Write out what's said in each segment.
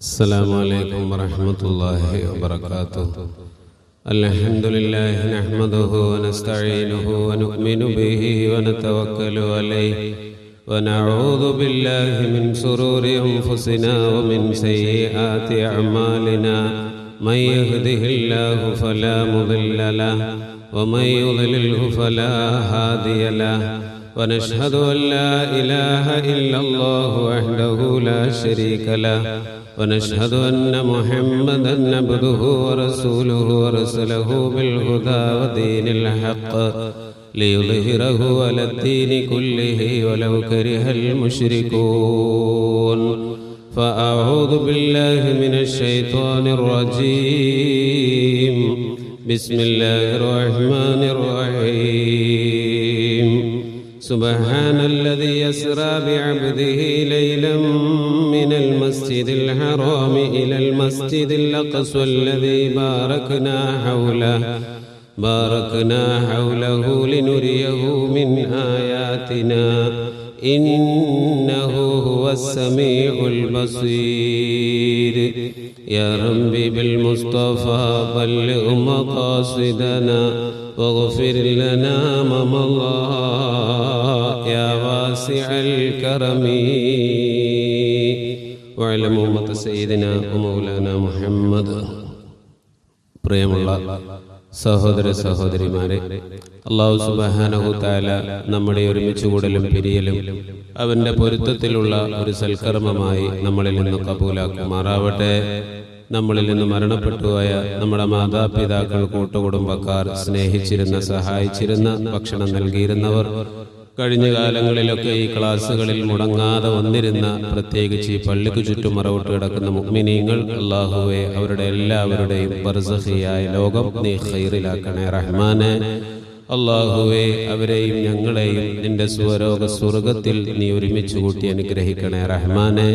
السلام عليكم ورحمة الله وبركاته. الحمد لله نحمده ونستعينه ونؤمن به ونتوكل عليه ونعوذ بالله من شرور أنفسنا ومن سيئات أعمالنا. من يهده الله فلا مضل له ومن يضلله فلا هادي له. ونشهد أن لا إله إلا الله وحده لا شريك له. ونشهد أن محمدا عبده ورسوله ورسله بالهدى ودين الحق ليظهره على الدين كله ولو كره المشركون. فأعوذ بالله من الشيطان الرجيم. بسم الله الرحمن الرحيم. سبحان الذي يسرى بعبده ليلا من المسجد الحرام إلى المسجد الأقصى الذي باركنا حوله لنريه من آياتنا إنه هو السميع البصير. يا ربي بالمصطفى بلغ مقاصدنا واغفر لنا ما مضى يا واسع الكرم. وعلى أمة سيدنا ومولانا മുഹമ്മദ്. പ്രിയമുള്ള സഹോദര സഹോദരിമാരെ, അല്ലാഹു സുബ്ഹാനഹു തആല നമ്മുടെ ഒരുമിച്ച് കൂടലും പിരിയലും അവന്റെ പൊരുത്തത്തിലുള്ള ഒരു സൽക്കർമ്മമായി നമ്മളിൽ നിന്ന് കബൂലാക്കുമാറാവട്ടെ. നമ്മളിൽ നിന്ന് മരണപ്പെട്ടുപോയ നമ്മുടെ മാതാപിതാക്കൾ, കൂട്ടുകുടുംബക്കാർ, സ്നേഹിച്ചിരുന്ന, സഹായിച്ചിരുന്ന, ഭക്ഷണം നൽകിയിരുന്നവർ, കഴിഞ്ഞ കാലങ്ങളിലൊക്കെ ഈ ക്ലാസ്സുകളിൽ മുടങ്ങാതെ വന്നിരുന്ന, പ്രത്യേകിച്ച് ഈ പള്ളിക്ക് ചുറ്റും മറവിട്ട് കിടക്കുന്ന മുഅ്മിനീങ്ങൾ, അല്ലാഹുവേ അവരുടെ എല്ലാവരുടെയും ബർസഖിയായ ലോകം നീ ഖൈറിലാക്കണേ റഹ്മാനെ. അല്ലാഹുവേ അവരെയും ഞങ്ങളെയും നിന്റെ സ്വരോഗ സ്വർഗത്തിൽ നീ ഒരുമിച്ച് കൂട്ടി അനുഗ്രഹിക്കണേ റഹ്മാനെ.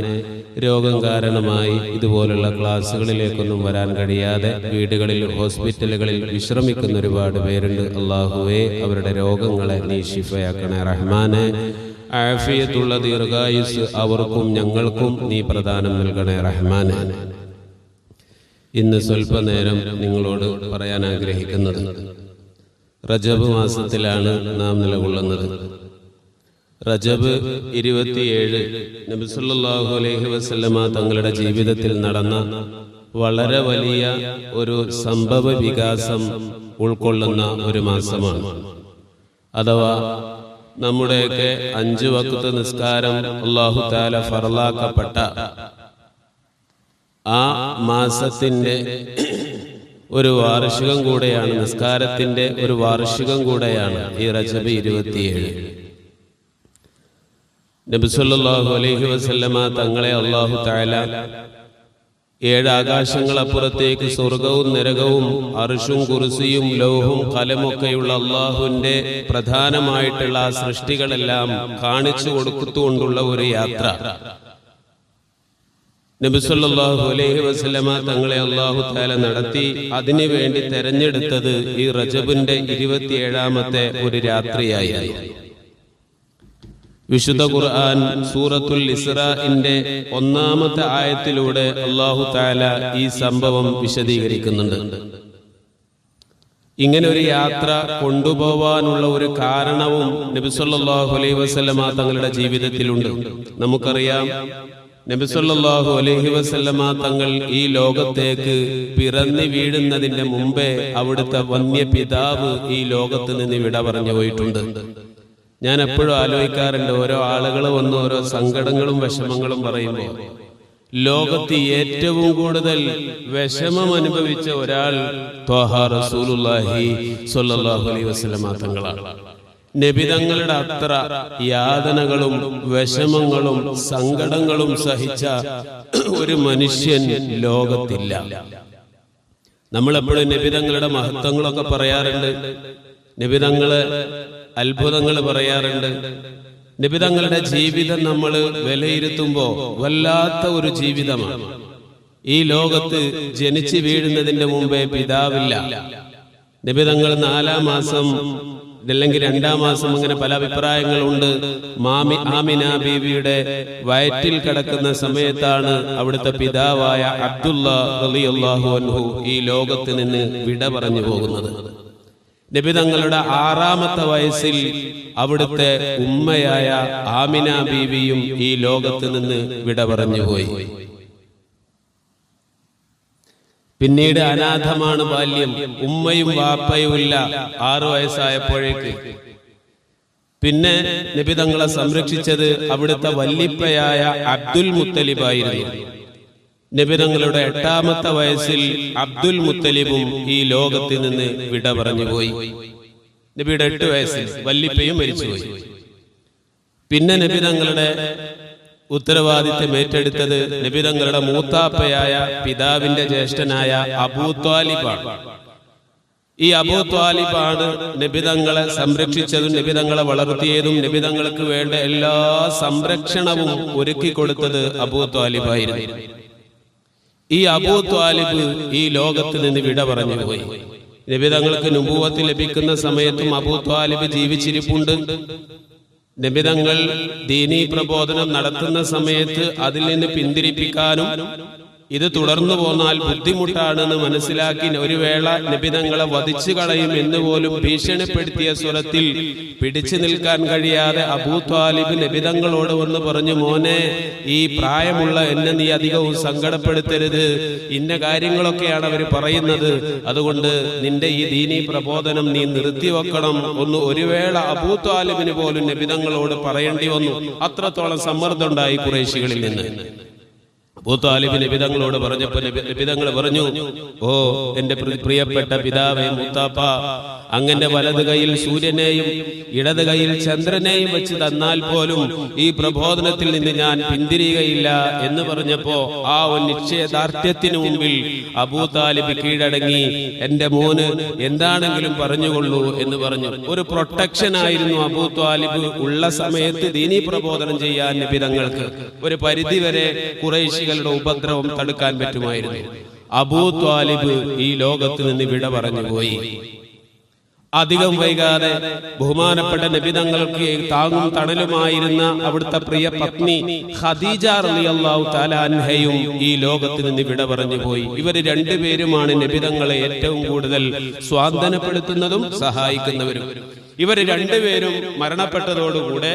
രോഗം കാരണമായി ഇതുപോലുള്ള ക്ലാസ്സുകളിലേക്കൊന്നും വരാൻ കഴിയാതെ വീടുകളിൽ, ഹോസ്പിറ്റലുകളിൽ വിശ്രമിക്കുന്ന ഒരുപാട് പേരുണ്ട്. അല്ലാഹുവേ അവരുടെ രോഗങ്ങളെ നീ ശിഫയാക്കണേ റഹ്മാനെ. ആഫിയത്തുള്ള ദീർഘായുസ് അവർക്കും ഞങ്ങൾക്കും നീ പ്രദാനം നൽകണേ റഹ്മാനെ. ഇന്ന് സ്വല്പനേരം നിങ്ങളോട് പറയാൻ ആഗ്രഹിക്കുന്നത്, റജബ് മാസത്തിലാണ് നാം നിലകൊള്ളുന്നത്. റജബ് 27 നബി സല്ലല്ലാഹു അലൈഹി വസല്ലമ തങ്ങളുടെ ജീവിതത്തിൽ നടന്ന വളരെ വലിയ ഒരു സംഭവ വികാസം ഉൾക്കൊള്ളുന്ന ഒരു മാസമാണ്. അഥവാ നമ്മുടെയൊക്കെ 5 വഖ്ത് നിസ്കാരം അല്ലാഹു തആല ഫർളാക്കപ്പെട്ട ആ മാസത്തിന്റെ ഒരു വാർഷികം കൂടെയാണ്, നിസ്കാരത്തിന്റെ ഒരു വാർഷികം കൂടെയാണ് ഈ റജബ് 27. നബി സല്ലല്ലാഹു അലൈഹി വസല്ലമ തങ്ങളെ അല്ലാഹു തആല 7 ആകാശങ്ങളപ്പുറത്തേക്ക് സ്വർഗവും നരകവും അർശും കുർസിയും ലൗഹും ഖലമൊക്കെയുള്ള അല്ലാഹുവിന്റെ പ്രധാനമായിട്ടുള്ള ആ സൃഷ്ടികളെല്ലാം കാണിച്ചു കൊടുത്തുകൊണ്ടുള്ള ഒരു യാത്ര നബി സല്ലല്ലാഹു അലൈഹി വസല്ലമ തങ്ങളെ അല്ലാഹു തആല നടത്തി. അതിനു വേണ്ടി തെരഞ്ഞെടുത്തത് ഈ റജബിന്റെ 27ാമത്തെ ഒരു രാത്രിയായിരുന്നു. വിശുദ്ധ ഖുർആൻ സൂറത്തുൽ ഇസ്രാഇന്റെ 1ാമത്തെ ആയത്തിലൂടെ അല്ലാഹു തആല ഈ സംഭവം വിശദീകരിക്കുന്നുണ്ട്. ഇങ്ങനെ ഒരു യാത്ര കൊണ്ടുപോവാനുള്ള ഒരു കാരണവും നബി സല്ലല്ലാഹു അലൈഹി വസല്ലമ തങ്ങളുടെ ജീവിതത്തിലുണ്ട്. നമുക്കറിയാം, നബി സല്ലല്ലാഹു അലൈഹി വസല്ലമ തങ്ങൾ ഈ ലോകത്തേക്ക് പിറന്നു വീഴുന്നതിന്റെ മുമ്പേ അവിടുത്തെ വന്യ പിതാവ് ഈ ലോകത്ത് നിന്ന് വിട പറഞ്ഞു പോയിട്ടുണ്ട്. ഞാൻ എപ്പോഴും ആലോചിക്കാറുണ്ട്, ഓരോ ആളുകൾ വന്ന് ഓരോ സങ്കടങ്ങളും വിഷമങ്ങളും പറയുമ്പോൾ ലോകത്ത് ഏറ്റവും കൂടുതൽ വിഷമം അനുഭവിച്ച ഒരാൾ ത്വാഹ റസൂലുള്ളാഹി സ്വല്ലല്ലാഹു അലൈഹി വസല്ലമ തങ്ങളാണ്. നബി തങ്ങളുടെ അത്ര യാതനകളും വിഷമങ്ങളും സങ്കടങ്ങളും സഹിച്ച ഒരു മനുഷ്യൻ ലോകത്തില്ല. നമ്മളെപ്പോഴും നബി തങ്ങളുടെ മഹത്വങ്ങളൊക്കെ പറയാറുണ്ട്, നബി തങ്ങള് അത്ഭുതങ്ങൾ പറയാറുണ്ട്. നബി തങ്ങളുടെ ജീവിതം നമ്മൾ വിലയിരുത്തുമ്പോൾ വല്ലാത്ത ഒരു ജീവിതമാണ്. ഈ ലോകത്ത് ജനിച്ചു വീഴുന്നതിന്റെ മുമ്പേ പിതാവില്ല. നബി തങ്ങൾ 4-ാം മാസം ഇതല്ലെങ്കിൽ 2-ാം മാസം, അങ്ങനെ പല അഭിപ്രായങ്ങളുണ്ട്. ആമിന ബീവിയുടെ വയറ്റിൽ കിടക്കുന്ന സമയത്താണ് അവിടുത്തെ പിതാവായ അബ്ദുള്ള റളിയല്ലാഹു അൻഹു ഈ ലോകത്ത് നിന്ന് വിട പറഞ്ഞു പോകുന്നത്. നബി തങ്ങളുടെ 6-ാമത്തെ വയസ്സിൽ അവിടുത്തെ ഉമ്മയായ ആമിന ബീവിയും ഈ ലോകത്ത് നിന്ന് വിട പറഞ്ഞുപോയി. പിന്നീട് അനാഥമാണ് ബാല്യം. ഉമ്മയും വാപ്പയുമില്ല 6 വയസ്സായപ്പോഴേക്ക്. പിന്നെ നബി തങ്ങളെ സംരക്ഷിച്ചത് അവിടുത്തെ വല്ലിപ്പയായ അബ്ദുൽ മുത്തലിബായിരുന്നു. നബി തങ്ങളുടെ 8-ാമത്തെ വയസ്സിൽ അബ്ദുൽ മുത്തലിബും ഈ ലോകത്തിൽ നിന്ന് വിട പറഞ്ഞുപോയി. നബിയുടെ 8 വയസ്സിൽ വല്ലിപ്പയും മരിച്ചുപോയി. പിന്നെ നബി തങ്ങളുടെ ഉത്തരവാദിത്വം ഏറ്റെടുത്തത് നബി തങ്ങളുടെ മൂത്താപ്പയായ പിതാവിന്റെ ജ്യേഷ്ഠനായ അബൂ ത്വാലിബാണ്. ഈ അബൂ ത്വാലിബാണ് നബി തങ്ങളെ സംരക്ഷിച്ചതും നബി തങ്ങളെ വളർത്തിയതും നബി തങ്ങൾക്ക് വേണ്ട എല്ലാ സംരക്ഷണവും ഒരുക്കി കൊടുത്തത് അബൂ ത്വാലിബായിരുന്നു. ഈ അബൂ ത്വാലിബ് ഈ ലോകത്ത് നിന്ന് വിട പറഞ്ഞു പോയി. നബി തങ്ങൾക്ക് നുബുവത്ത് ലഭിക്കുന്ന സമയത്തും അബൂ ത്വാലിബ് ജീവിച്ചിരിപ്പുണ്ട്. നബി തങ്ങൾ ദീനീ പ്രബോധനം നടത്തുന്ന സമയത്ത് അതിൽ നിന്ന് പിന്തിരിപ്പിക്കാനും ഇത് തുടർന്നു പോന്നാൽ ബുദ്ധിമുട്ടാണെന്ന് മനസ്സിലാക്കി ഒരു വേള നബി തങ്ങളെ വധിച്ചു കളയും എന്ന് പോലും ഭീഷണിപ്പെടുത്തിയ സ്വരത്തിൽ പിടിച്ചു നിൽക്കാൻ കഴിയാതെ അബൂ ത്വാലിബ് നബി തങ്ങളോട് വന്ന് പറഞ്ഞു, മോനെ, ഈ പ്രായമുള്ള എന്നെ നീ അധികവും സങ്കടപ്പെടുത്തരുത്, ഇന്ന കാര്യങ്ങളൊക്കെയാണ് അവർ പറയുന്നത്, അതുകൊണ്ട് നിന്റെ ഈ ദീനീ പ്രബോധനം നീ നിർത്തിവെക്കണം. ഒരു വേള അബൂ ത്വാലിബിന് പോലും നബി തങ്ങളോട് പറയേണ്ടി വന്നു. അത്രത്തോളം സമ്മർദ്ദം ഉണ്ടായി ഖുറൈശികളിൽ നിന്ന്. അബൂ ത്വാലിബ് നബി തങ്ങളോട് പറഞ്ഞപ്പോൾ നബി തങ്ങൾ പറഞ്ഞു, ഓ എന്റെ പ്രിയപ്പെട്ട പിതാവേ, മുത്താപ്പ, അങ്ങന്റെ വലത് കൈയിൽ സൂര്യനെയും ഇടത് കൈയിൽ ചന്ദ്രനെയും വെച്ച് തന്നാൽ പോലും ഈ പ്രബോധനത്തിൽ നിന്ന് ഞാൻ പിന്തിരിയുകയില്ല എന്ന് പറഞ്ഞപ്പോ ആ ഒരു നിശ്ചയദാർഢ്യത്തിനു മുമ്പിൽ അബൂ ത്വാലിബ് കീഴടങ്ങി. എന്റെ മോന് എന്താണെങ്കിലും പറഞ്ഞുകൊള്ളൂ എന്ന് പറഞ്ഞു. ഒരു പ്രൊട്ടക്ഷൻ ആയിരുന്നു അബൂ ത്വാലിബ് ഉള്ള സമയത്ത് ദീനീ പ്രബോധനം ചെയ്യാൻ നബി തങ്ങൾക്ക്. ഒരു പരിധിവരെ ഖുറൈശികളുടെ ഉപദ്രവം തടുക്കാൻ പറ്റുമായിരുന്നു. അബൂ ത്വാലിബ് ഈ ലോകത്ത് നിന്ന് വിട പറഞ്ഞു പോയി. അധികം വൈകാതെ ബഹുമാനപ്പെട്ട നബി തങ്ങൾക്ക് താങ്ങും തണലുമായിരുന്ന അവിടുത്തെ പ്രിയ പത്നി ഖദീജ റളിയല്ലാഹു തആല അൻഹയും ഈ ലോകത്ത് നിന്ന് വിട പറഞ്ഞു പോയി. ഇവർ രണ്ടുപേരുമാണ് നബി തങ്ങളെ ഏറ്റവും കൂടുതൽ സ്വാന്തനപ്പെടുത്തുന്നതും സഹായിക്കുന്നവരും. ഇവർ രണ്ടുപേരും മരണപ്പെട്ടതോടുകൂടെ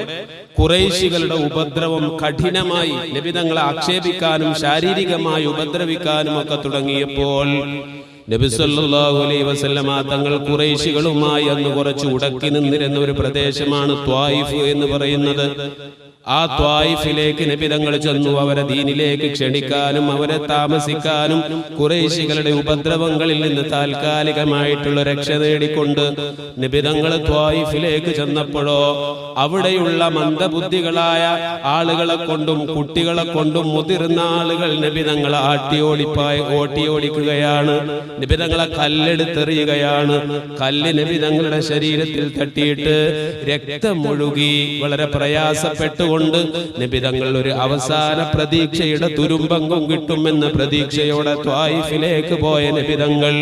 ഖുറൈശികളുടെ ഉപദ്രവം കഠിനമായി നബി തങ്ങളെ ആക്ഷേപിക്കാനും ശാരീരികമായി ഉപദ്രവിക്കാനും ഒക്കെ തുടങ്ങിയപ്പോൾ നബി സല്ലല്ലാഹു അലൈഹി വസല്ലമ തങ്ങൾ ഖുറൈശികളുമായി അന്ന് കുറച്ച് ഉടക്കി നിന്നിരുന്ന ഒരു പ്രദേശമാണ് ത്വായിഫ് എന്ന് പറയുന്നത്. ആ ത്വായിഫിലേക്ക് നബി തങ്ങൾ ചെന്നു. അവരെ ദീനിലേക്ക് ക്ഷണിക്കാനും അവരെ താമസിക്കാനും ഖുറൈശികളുടെ ഉപദ്രവങ്ങളിൽ നിന്ന് താൽക്കാലികമായിട്ടുള്ള രക്ഷ നേടിക്കൊണ്ട് നബി തങ്ങൾ ത്വായിഫിലേക്ക് ചെന്നപ്പോഴോ അവിടെയുള്ള മന്ദബുദ്ധികളായ ആളുകളെ കൊണ്ടും കുട്ടികളെ കൊണ്ടും മുതിർന്ന ആളുകൾ നബി തങ്ങളെ ഓട്ടിയോടിക്കുകയാണ്. നബി തങ്ങളെ കല്ലെടുത്തെറിയുകയാണ്. കല്ല് നബി തങ്ങളുടെ ശരീരത്തിൽ തട്ടിയിട്ട് രക്തം ഒഴുകി വളരെ പ്രയാസപ്പെട്ടുകൊണ്ട് നബി തങ്ങൾ ഒരു അവസാന പ്രതീക്ഷയുടെ തുരുമ്പങ്കും കിട്ടുമെന്ന പ്രതീക്ഷയോടെ ത്വായിഫിലേക്ക് പോയ നബി തങ്ങൾ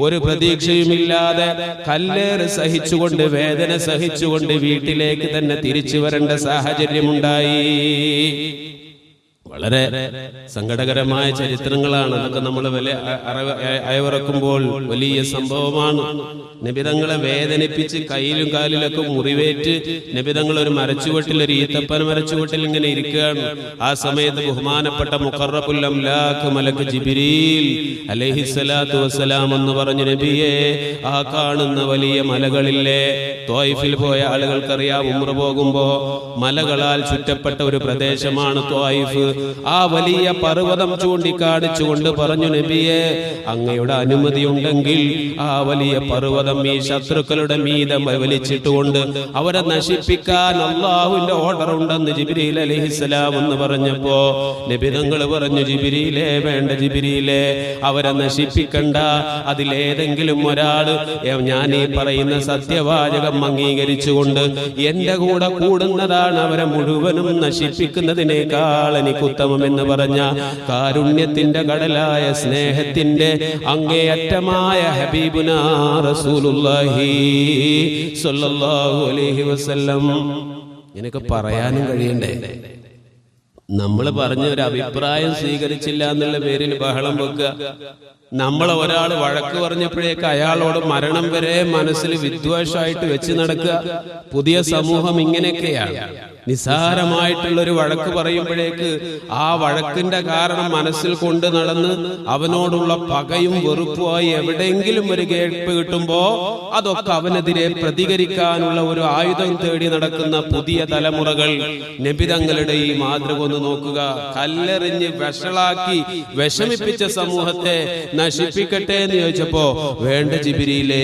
ഒരു പ്രതീക്ഷയുമില്ലാതെ കല്ലേറ് സഹിച്ചുകൊണ്ട് വേദന സഹിച്ചുകൊണ്ട് വീട്ടിലേക്ക് തന്നെ തിരിച്ചു വരേണ്ട സാഹചര്യമുണ്ടായി. വളരെ സങ്കടകരമായ ചരിത്രങ്ങളാണ് അതൊക്കെ. നമ്മൾ അയവിറക്കുമ്പോൾ വലിയ സംഭവമാണ്. നബിതങ്ങളെ വേദനിപ്പിച്ച് കയ്യിലും കാലിലൊക്കെ മുറിവേറ്റ് നബിതങ്ങൾ ഒരു മരച്ചുവട്ടിൽ, ഒരു ഈത്തപ്പന മരച്ചുവട്ടിൽ ഇങ്ങനെ ഇരിക്കുകയാണ്. ആ സമയത്ത് ബഹുമാനപ്പെട്ട മുഖറബുൽ അംലാഖ് മലക്ക് ജിബ്രീൽ അലൈഹിസ്സലാത്തു വസ്സലാം എന്ന് പറഞ്ഞു, നബിയെ, ആ കാണുന്ന വലിയ മലകളില്ലേ, ത്വായിഫിൽ പോയ ആളുകൾക്കറിയാം, ഉംറ പോകുമ്പോ മലകളാൽ ചുറ്റപ്പെട്ട ഒരു പ്രദേശമാണ് ത്വായിഫ്. ആ വലിയ പർവ്വതം ചൂണ്ടിക്കാണിച്ചുകൊണ്ട് പറഞ്ഞു, നബിയെ, അങ്ങയുടെ അനുമതി ഉണ്ടെങ്കിൽ ആ വലിയ പർവ്വതം ഈ ശത്രുക്കളുടെ മീതം വലിച്ചിട്ടുകൊണ്ട് അവരെ നശിപ്പിക്കാൻ അള്ളാഹുവിന്റെ ഓർഡർ ഉണ്ടെന്ന് ജിബ്രീൽ അലൈഹിസ്സലാം എന്ന് പറഞ്ഞപ്പോ നബി തങ്ങൾ പറഞ്ഞു, ജിബ്രീലേ, വേണ്ട ജിബ്രീലേ, അവരെ നശിപ്പിക്കണ്ട. അതിലേതെങ്കിലും ഒരാള് ഞാൻ ഈ പറയുന്ന സത്യവാചകം അംഗീകരിച്ചുകൊണ്ട് എന്റെ കൂടെ കൂടുന്നതാണ് അവരെ മുഴുവനും നശിപ്പിക്കുന്നതിനേക്കാൾ എനിക്ക് ഉത്തമം എന്ന് പറഞ്ഞ കാരുണ്യത്തിന്റെ കടലായ സ്നേഹത്തിന്റെ അങ്ങേയറ്റമായ ഹബീബുനാ റസൂലുള്ളാഹി സ്വല്ലല്ലാഹു അലൈഹി വസല്ലം. നിനക്ക് പറയാനും കഴിയണ്ടേ? നമ്മൾ പറഞ്ഞ ഒരു അഭിപ്രായം സ്വീകരിച്ചില്ല എന്നുള്ള പേരിൽ ബഹളം വെക്കുക. നമ്മളെ ഒരാൾ വഴക്ക് പറഞ്ഞപ്പോഴേക്ക് അയാളോട് മരണം വരെ മനസ്സിൽ വിദ്വേഷമായിട്ട് വെച്ച് നടക്കുക. പുതിയ സമൂഹം ഇങ്ങനെയൊക്കെയാണ്. നിസ്സാരമായിട്ടുള്ളൊരു വഴക്ക് പറയുമ്പോഴേക്ക് ആ വഴക്കിന്റെ കാരണം മനസ്സിൽ കൊണ്ട് നടന്ന് അവനോടുള്ള പകയും വെറുപ്പുമായി എവിടെയെങ്കിലും ഒരു കേൾപ്പ് കിട്ടുമ്പോ അതൊക്കെ അവനെതിരെ പ്രതികരിക്കാനുള്ള ഒരു ആയുധം തേടി നടക്കുന്ന പുതിയ തലമുറകൾ. നബിതങ്ങളുടെ ഈ മാതൃക ഒന്ന് നോക്കുക. കല്ലെറിഞ്ഞ് വഷളാക്കി വിഷമിപ്പിച്ച സമൂഹത്തെ നശിപ്പിക്കട്ടെ എന്ന് ചോദിച്ചപ്പോ വേണ്ട ജിബ്രീലേ.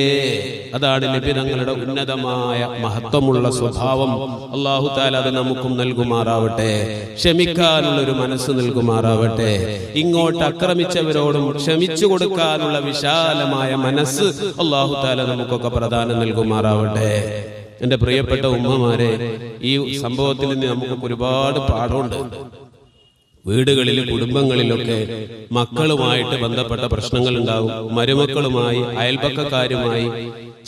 അതാണ് നബിതങ്ങളുടെ ഉന്നതമായ മഹത്വമുള്ള സ്വഭാവം. അല്ലാഹു തആല അത് നമുക്കും നൽകുമാറാവട്ടെ. ക്ഷമിക്കാനുള്ള ഒരു മനസ്സ് നൽകുമാറാവട്ടെ. ഇങ്ങോട്ട് ആക്രമിച്ചവരോടും ക്ഷമിച്ചു കൊടുക്കാനുള്ള വിശാലമായ മനസ്സ് അല്ലാഹു തആല നമുക്കൊക്കെ പ്രദാനം നൽകുമാറാവട്ടെ. എന്റെ പ്രിയപ്പെട്ട ഉമ്മമാരെ, ഈ സംഭവത്തിൽ നിന്ന് നമുക്ക് ഒരുപാട് പാഠമുണ്ട്. വീടുകളിൽ കുടുംബങ്ങളിലൊക്കെ മക്കളുമായിട്ട് ബന്ധപ്പെട്ട പ്രശ്നങ്ങൾ ഉണ്ടാകും. മരുമക്കളുമായി, അയൽപക്കക്കാരുമായി.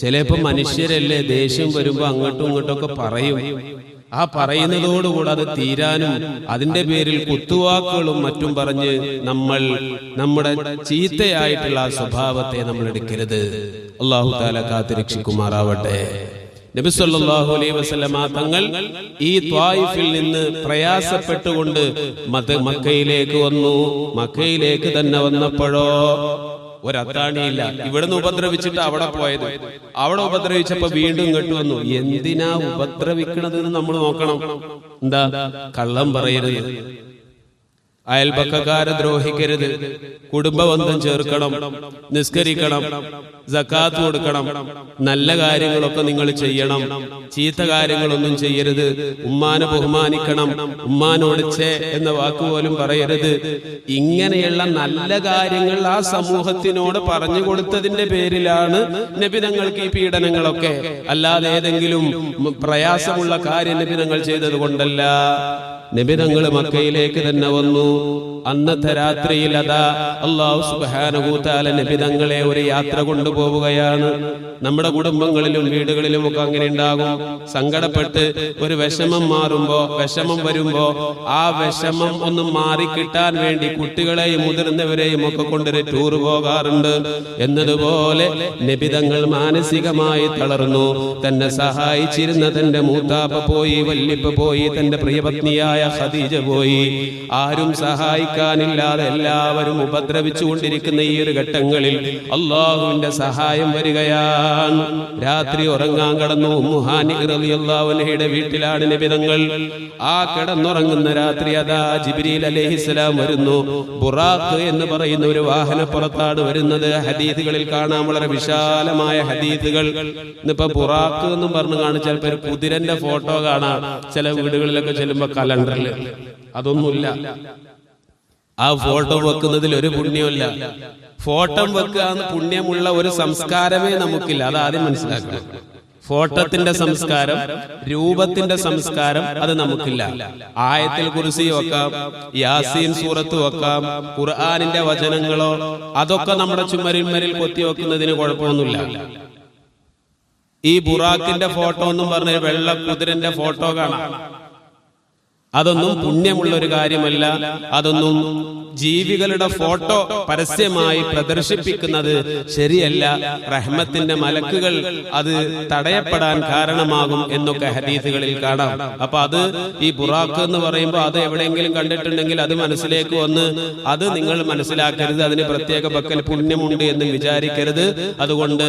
ചിലപ്പോൾ മനുഷ്യരല്ലേ, ദേഷ്യം വരുമ്പോ അങ്ങോട്ടും ഇങ്ങോട്ടൊക്കെ പറയും. ആ പറയുന്നതോടുകൂടെ അത് തീരാനും അതിന്റെ പേരിൽ കുത്തുവാക്കുകളും മറ്റും പറഞ്ഞ് നമ്മൾ നമ്മുടെ ചീത്തയായിട്ടുള്ള ആ സ്വഭാവത്തെ നമ്മൾ എടുക്കരുത്. അല്ലാഹു തആല കാത്തുരക്ഷിക്കുമാറാവട്ടെ. നബി സല്ലല്ലാഹു അലൈഹി വസല്ലമ തങ്ങൾ ഈ ത്വായിഫിൽ നിന്ന് പ്രയാസപ്പെട്ടുകൊണ്ട് മക്കയിലേക്ക് വന്നു. മക്കയിലേക്ക് തന്നെ വന്നപ്പോഴോ ഒരത്താണിയില്ല. ഇവിടുന്ന് ഉപദ്രവിച്ചിട്ട് അവിടെ പോയത്. അവിടെ ഉപദ്രവിച്ചപ്പോ വീണ്ടും ഇങ്ങോട്ട് വന്നു. എന്തിനാ ഉപദ്രവിക്കണത് എന്ന് നമ്മൾ നോക്കണം. എന്താ? കള്ളം പറയരുത്, അയൽപക്കക്കാരെ ദ്രോഹിക്കരുത്, കുടുംബബന്ധം ചേർക്കണം, നിസ്കരിക്കണം, സക്കാത്ത് കൊടുക്കണം, നല്ല കാര്യങ്ങളൊക്കെ നിങ്ങൾ ചെയ്യണം, ചീത്ത കാര്യങ്ങളൊന്നും ചെയ്യരുത്, ഉമ്മാനെ ബഹുമാനിക്കണം, ഉമ്മാനോട് ചേ എന്ന വാക്കുപോലും പറയരുത്. ഇങ്ങനെയുള്ള നല്ല കാര്യങ്ങൾ ആ സമൂഹത്തിനോട് പറഞ്ഞു കൊടുത്തതിന്റെ പേരിലാണ് നബി തങ്ങൾക്ക് ഈ പീഡനങ്ങളൊക്കെ. അല്ലാതെ ഏതെങ്കിലും പ്രയാസമുള്ള കാര്യം നബി തങ്ങൾ ചെയ്തത് കൊണ്ടല്ല. നബി തങ്ങൾ മക്കയിലേക്ക് തന്നെ വന്നു. അന്നത്തെ രാത്രിയിൽ അതാ അല്ലാഹു സുബ്ഹാനഹു തആല നബി തങ്ങളെ ഒരു യാത്ര കൊണ്ടുപോവുകയാണ്. നമ്മുടെ കുടുംബങ്ങളിലും വീടുകളിലും ഒക്കെ അങ്ങനെ ഉണ്ടാകും. സങ്കടപ്പെട്ട് ഒരു വിഷമം വരുമ്പോ ആ വിഷമം ഒന്ന് മാറിക്കിട്ടാൻ വേണ്ടി കുട്ടികളെയും മുതിർന്നവരെയും ഒക്കെ കൊണ്ടൊരു ടൂർ പോകാറുണ്ട്. എന്നതുപോലെ നബി തങ്ങൾ മാനസികമായി തളർന്നു. തന്നെ സഹായിച്ചിരുന്ന തന്റെ മൂത്താപ്പ പോയി, വല്ലിപ്പ പോയി, തന്റെ പ്രിയപത്നിയായ ഖദീജ പോയി. ആരും സഹായിക്കാനില്ലാതെ എല്ലാവരും ഉപദ്രവിച്ചുകൊണ്ടിരിക്കുന്ന ഈ ഒരു ഘട്ടങ്ങളിൽ അള്ളാഹുവിന്റെ സഹായം വരികയാണ്. രാത്രി ഉറങ്ങാൻ കടന്നു. ഉമ്മു ഹാനി റളിയല്ലാഹു അൻഹയുടെ വീട്ടിലാണ് നബി തങ്ങൾ. ആ കിടന്നുറങ്ങുന്ന രാത്രി അതാ ജിബ്രീൽ അലൈഹിസ്സലാം വരുന്നു. ബുറാഖ് എന്ന് പറയുന്ന ഒരു വാഹനപ്പുറത്താണ് വരുന്നത്. ഹദീസുകളിൽ കാണാൻ വളരെ വിശാലമായ ഹദീസുകൾ. ഇന്നിപ്പോ ബുറാഖ് എന്നും പറഞ്ഞു കാണിച്ചാൽ ചിലപ്പോൾ ഒരു കുതിരന്റെ ഫോട്ടോ കാണാം. ചില വീടുകളിലൊക്കെ ചെല്ലുമ്പോ കലണ്ടറിൽ. അതൊന്നുമില്ല. ആ ഫോട്ടോ വെക്കുന്നതിൽ ഒരു പുണ്യമില്ല. ഫോട്ടോ വെക്കാൻ പുണ്യമുള്ള ഒരു സംസ്കാരമേ നമുക്കില്ല. അത് ആദ്യം മനസ്സിലാക്കണം. ഫോട്ടോത്തിന്റെ സംസ്കാരം, രൂപത്തിന്റെ സംസ്കാരം അത് നമുക്കില്ല. ആയത്തിൽ കുർസി വെക്കാം, യാസീൻ സൂറത്ത് വെക്കാം, ഖുർആനിന്റെ വചനങ്ങളോ അതൊക്കെ നമ്മുടെ ചുമരിന്മേൽ കൊത്തി വെക്കുന്നതിന് കുഴപ്പമൊന്നുമില്ല. ഈ ബുറാക്കിന്റെ ഫോട്ടോ എന്നും പറഞ്ഞ വെള്ള കുതിരന്റെ ഫോട്ടോ കാണാം. അതൊന്നും പുണ്യമുള്ള ഒരു കാര്യമല്ല. അതൊന്നും ജീവികളുടെ ഫോട്ടോ പരസ്യമായി പ്രദർശിപ്പിക്കുന്നത് ശരിയല്ല. റഹ്മത്തിന്റെ മലക്കുകൾ അത് തടയപ്പെടാൻ കാരണമാകും എന്നൊക്കെ ഹദീസുകളിൽ കാണാം. അപ്പൊ അത് ഈ ബുറാഖ് എന്ന് പറയുമ്പോൾ അത് എവിടെയെങ്കിലും കണ്ടിട്ടുണ്ടെങ്കിൽ അത് മനസ്സിലേക്ക് വന്ന് അത് നിങ്ങൾ മനസ്സിലാക്കരുത്. അതിന് പ്രത്യേക പക്കൽ പുണ്യമുണ്ട് എന്ന് വിചാരിക്കരുത്. അതുകൊണ്ട്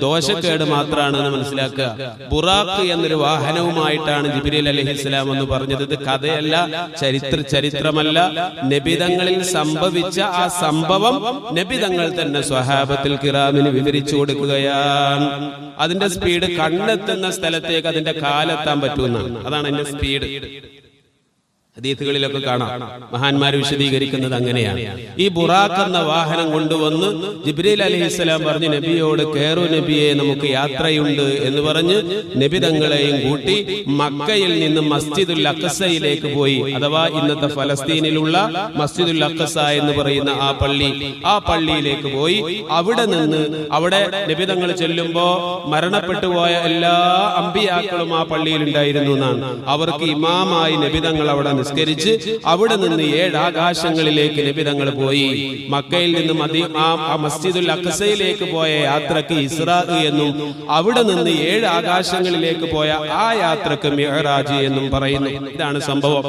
ദോഷക്കേട് മാത്രമാണെന്ന് മനസ്സിലാക്കുക. ബുറാഖ് എന്നൊരു വാഹനവുമായിട്ടാണ് ജിബ്രീൽ അലൈഹിസ്സലാം എന്ന് പറഞ്ഞത്. ഇത് കഥയല്ല, ചരിത്രമല്ല. നബിതങ്ങളിൽ സംഭവിച്ച ആ സംഭവം നബിതങ്ങൾ തന്നെ സ്വഹാബത്തുൽ കിറാമിന് വിവരിച്ചു കൊടുക്കുകയാണ്. അതിന്റെ സ്പീഡ് കണ്ണെത്തുന്ന സ്ഥലത്തേക്ക് അതിന്റെ കാലെത്താൻ പറ്റുന്നതാണ്. അതാണ് അതിന്റെ സ്പീഡ്. ഹദീസുകളിലൊക്കെ കാണാം, മഹാന്മാർ വിശദീകരിക്കുന്നത് അങ്ങനെയാണ്. ഈ ബുറാഖ് എന്ന വാഹനം കൊണ്ടുവന്ന് ജിബ്രീൽ അലൈഹിസ്സലാം പറഞ്ഞു, നബിയോട് കേറു നബിയെ, നമുക്ക് യാത്രയുണ്ട് എന്ന് പറഞ്ഞ് നബി തങ്ങളെയും കൂട്ടി മക്കയിൽ നിന്ന് മസ്ജിദുൽ അഖ്സയിലേക്ക് പോയി. അഥവാ ഇന്നത്തെ ഫലസ്തീനിലുള്ള മസ്ജിദുൽ അഖ്സ എന്ന് പറയുന്ന ആ പള്ളിയിലേക്ക് പോയി. അവിടെ നബി തങ്ങൾ ചെല്ലുമ്പോ മരണപ്പെട്ടു പോയ എല്ലാ അമ്പിയാക്കളും ആ പള്ളിയിൽ ഉണ്ടായിരുന്നു എന്നാണ്. അവർക്ക് ഇമാമായി നബി തങ്ങൾ അവിടെ നിസ്കരിച്ച് അവിടെ നിന്ന് 7 ആകാശങ്ങളിലേക്ക് നബി തങ്ങൾ പോയി. മക്കയിൽ നിന്ന് മസ്ജിദുൽ അഖ്സയിലേക്ക് പോയ യാത്രക്ക് ഇസ്രാ എന്നും അവിടെ നിന്ന് 7 ആകാശങ്ങളിലേക്ക് പോയ ആ യാത്രക്ക് മിഅ്റാജ് എന്നും പറയുന്നു. ഇതാണ് സംഭവം.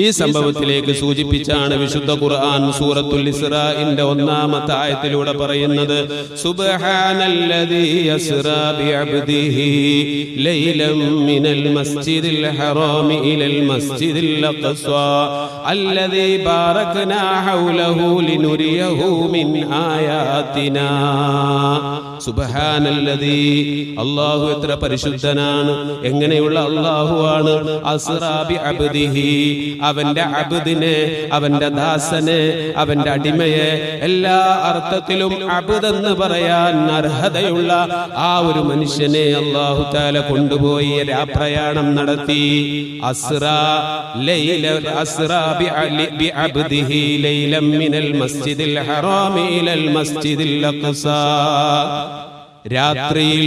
ഈ സംഭവത്തിലേക്ക് സൂചിപ്പിച്ചാണ് വിശുദ്ധ ഖുർആൻ സൂറത്തുൽ ഇസ്രാഇന്റെ 1-ാമത്തെ ആയത്തിലൂടെ പറയുന്നത്, സുബ്ഹാനല്ലദീ യസ്റാ ബിഅബ്ദിഹി ലൈലൻ മിനൽ മസ്ജിദിൽ ഹറാമി ഇലൽ മസ്ജിദിൽ അഖ്സാ അല്ലദീ ബാറക്നാ ഹൗലഹു ലിനുരിയഹു മിൻ ആയാതിനാ. സുബ്ഹാനല്ലദീ, അല്ലാഹു എത്ര പരിശുദ്ധനാണ്, എങ്ങനെയുള്ള അല്ലാഹുവാണ്. അസ്റാ ബിഅബ്ദിഹി, അവന്റെ അബ്ദിനെ, അവന്റെ ദാസനെ, അവന്റെ അടിമയെ, എല്ലാ അർത്ഥത്തിലും അബ്ദ് എന്ന് പറയാൻ അർഹതയുള്ള ആ ഒരു മനുഷ്യനെ അല്ലാഹു തആല കൊണ്ടുപോയി രാപ്രയാണം നടത്തി. അസ്റാ ബിഅബ്ദിഹി ലൈലൻ മിനൽ മസ്ജിദിൽ ഹറാമി ഇലൽ മസ്ജിദിൽ അഖ്സാ, രാത്രിയിൽ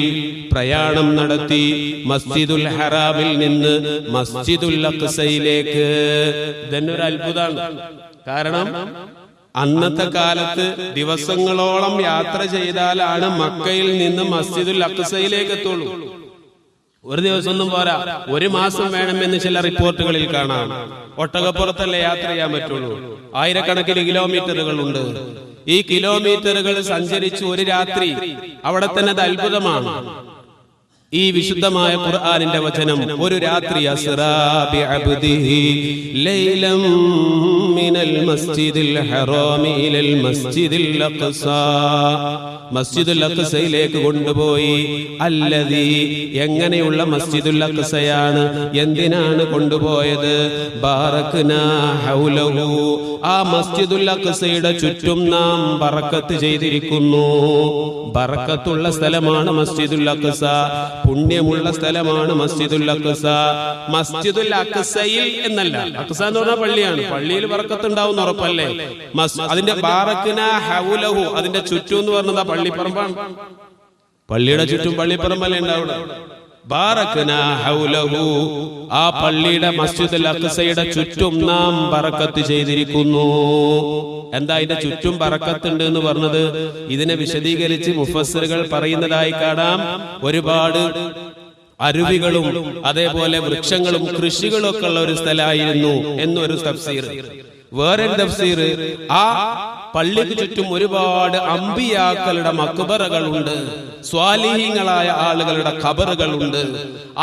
പ്രയാണം നടത്തി മസ്ജിദുൽ ഹറാമിൽ നിന്ന് മസ്ജിദുൽ അഖ്സയിലേക്ക്. ഇതൊരു അത്ഭുതമാണ്. കാരണം അന്നത്തെ കാലത്ത് ദിവസങ്ങളോളം യാത്ര ചെയ്താലാണ് മക്കയിൽ നിന്ന് മസ്ജിദുൽ അഖ്സയിലേക്ക് എത്തുള്ളൂ. ഒരു ദിവസമൊന്നും പോരാ, 1 മാസം വേണമെന്ന് ചില റിപ്പോർട്ടുകളിൽ കാണാം. ഒട്ടകപ്പുറത്തല്ലേ യാത്ര ചെയ്യാൻ പറ്റുള്ളൂ. 1000കണക്കിന് കിലോമീറ്ററുകൾ ഉണ്ട്. ഈ കിലോമീറ്ററുകൾ സഞ്ചരിച്ച് ഒരു രാത്രി അവിടെ തന്നെ അത് അത്ഭുതമാണ്. ഈ വിശുദ്ധമായ ഖുർആനിന്റെ വചനം, ഒരു രാത്രി അസ്റാ ബിഅബ്ദിഹി ലൈലൻ മിനൽ മസ്ജിദിൽ ഹറാമി ഇലൽ മസ്ജിദിൽ അഖ്സാ, മസ്ജിദുൽ അഖ്സയിലേക്ക് കൊണ്ടുപോയി. അല്ലദീ, എങ്ങനെയുള്ള മസ്ജിദുൽ അഖ്സയാണ്, എന്തിനാണ് കൊണ്ടുപോയത്? ബാറക്നാ ഹൗലഹു, ആ മസ്ജിദുൽ അഖ്സയുടെ ചുറ്റും നാം ബറക്കത്ത് ചെയ്തിരിക്കുന്നു. ബറക്കത്തുള്ള സ്ഥലമാണ് മസ്ജിദുൽ അഖ്സ, പുണ്യമുള്ള സ്ഥലമാണ് മസ്ജിദുൽ അഖ്സ. മസ്ജിദുൽ അഖ്സയിൽ എന്നല്ല, അഖ്സ എന്ന് പറഞ്ഞ പള്ളിയാണ്, പള്ളിയിൽ ബറക്കത്ത് ഉണ്ടാവും ഉറപ്പല്ലേ. അതിന്റെ ബാറക്നാ ഹൗലഹു, അതിന്റെ ചുറ്റും എന്ന് പറഞ്ഞത് പള്ളിപ്പറമ്പാണ്. പള്ളിയുടെ ചുറ്റും പള്ളിപ്പറമ്പല്ലേ ഉണ്ടാവുക. ബാറക്നാ ഹൗലഹു, ആ പള്ളിയുടെ മസ്ജിദുൽ അഖ്സയുടെ ചുറ്റും നാം ബറക്കത്ത് ചെയ്തിരിക്കുന്നു. എന്താ ഇതിന്റെ ചുറ്റും ബറക്കത്തുണ്ട് എന്ന് പറഞ്ഞത്? ഇതിനെ വിശദീകരിച്ച് മുഫസ്സിറുകൾ പറയുന്നതായി കാണാം. ഒരുപാട് അരുവികളും അതേപോലെ വൃക്ഷങ്ങളും കൃഷികളും ഒക്കെ ഉള്ള ഒരു സ്ഥലമായിരുന്നു എന്നൊരു തഫ്സീർ. വേറൊരു തഫ്സീർ, ആ പള്ളിക്ക് ചുറ്റും ഒരുപാട് അമ്പിയാക്കളുടെ മക്ബറകളുണ്ട്, സ്വാലിഹീങ്ങളായ ആളുകളുടെ ഖബറുകളുണ്ട്.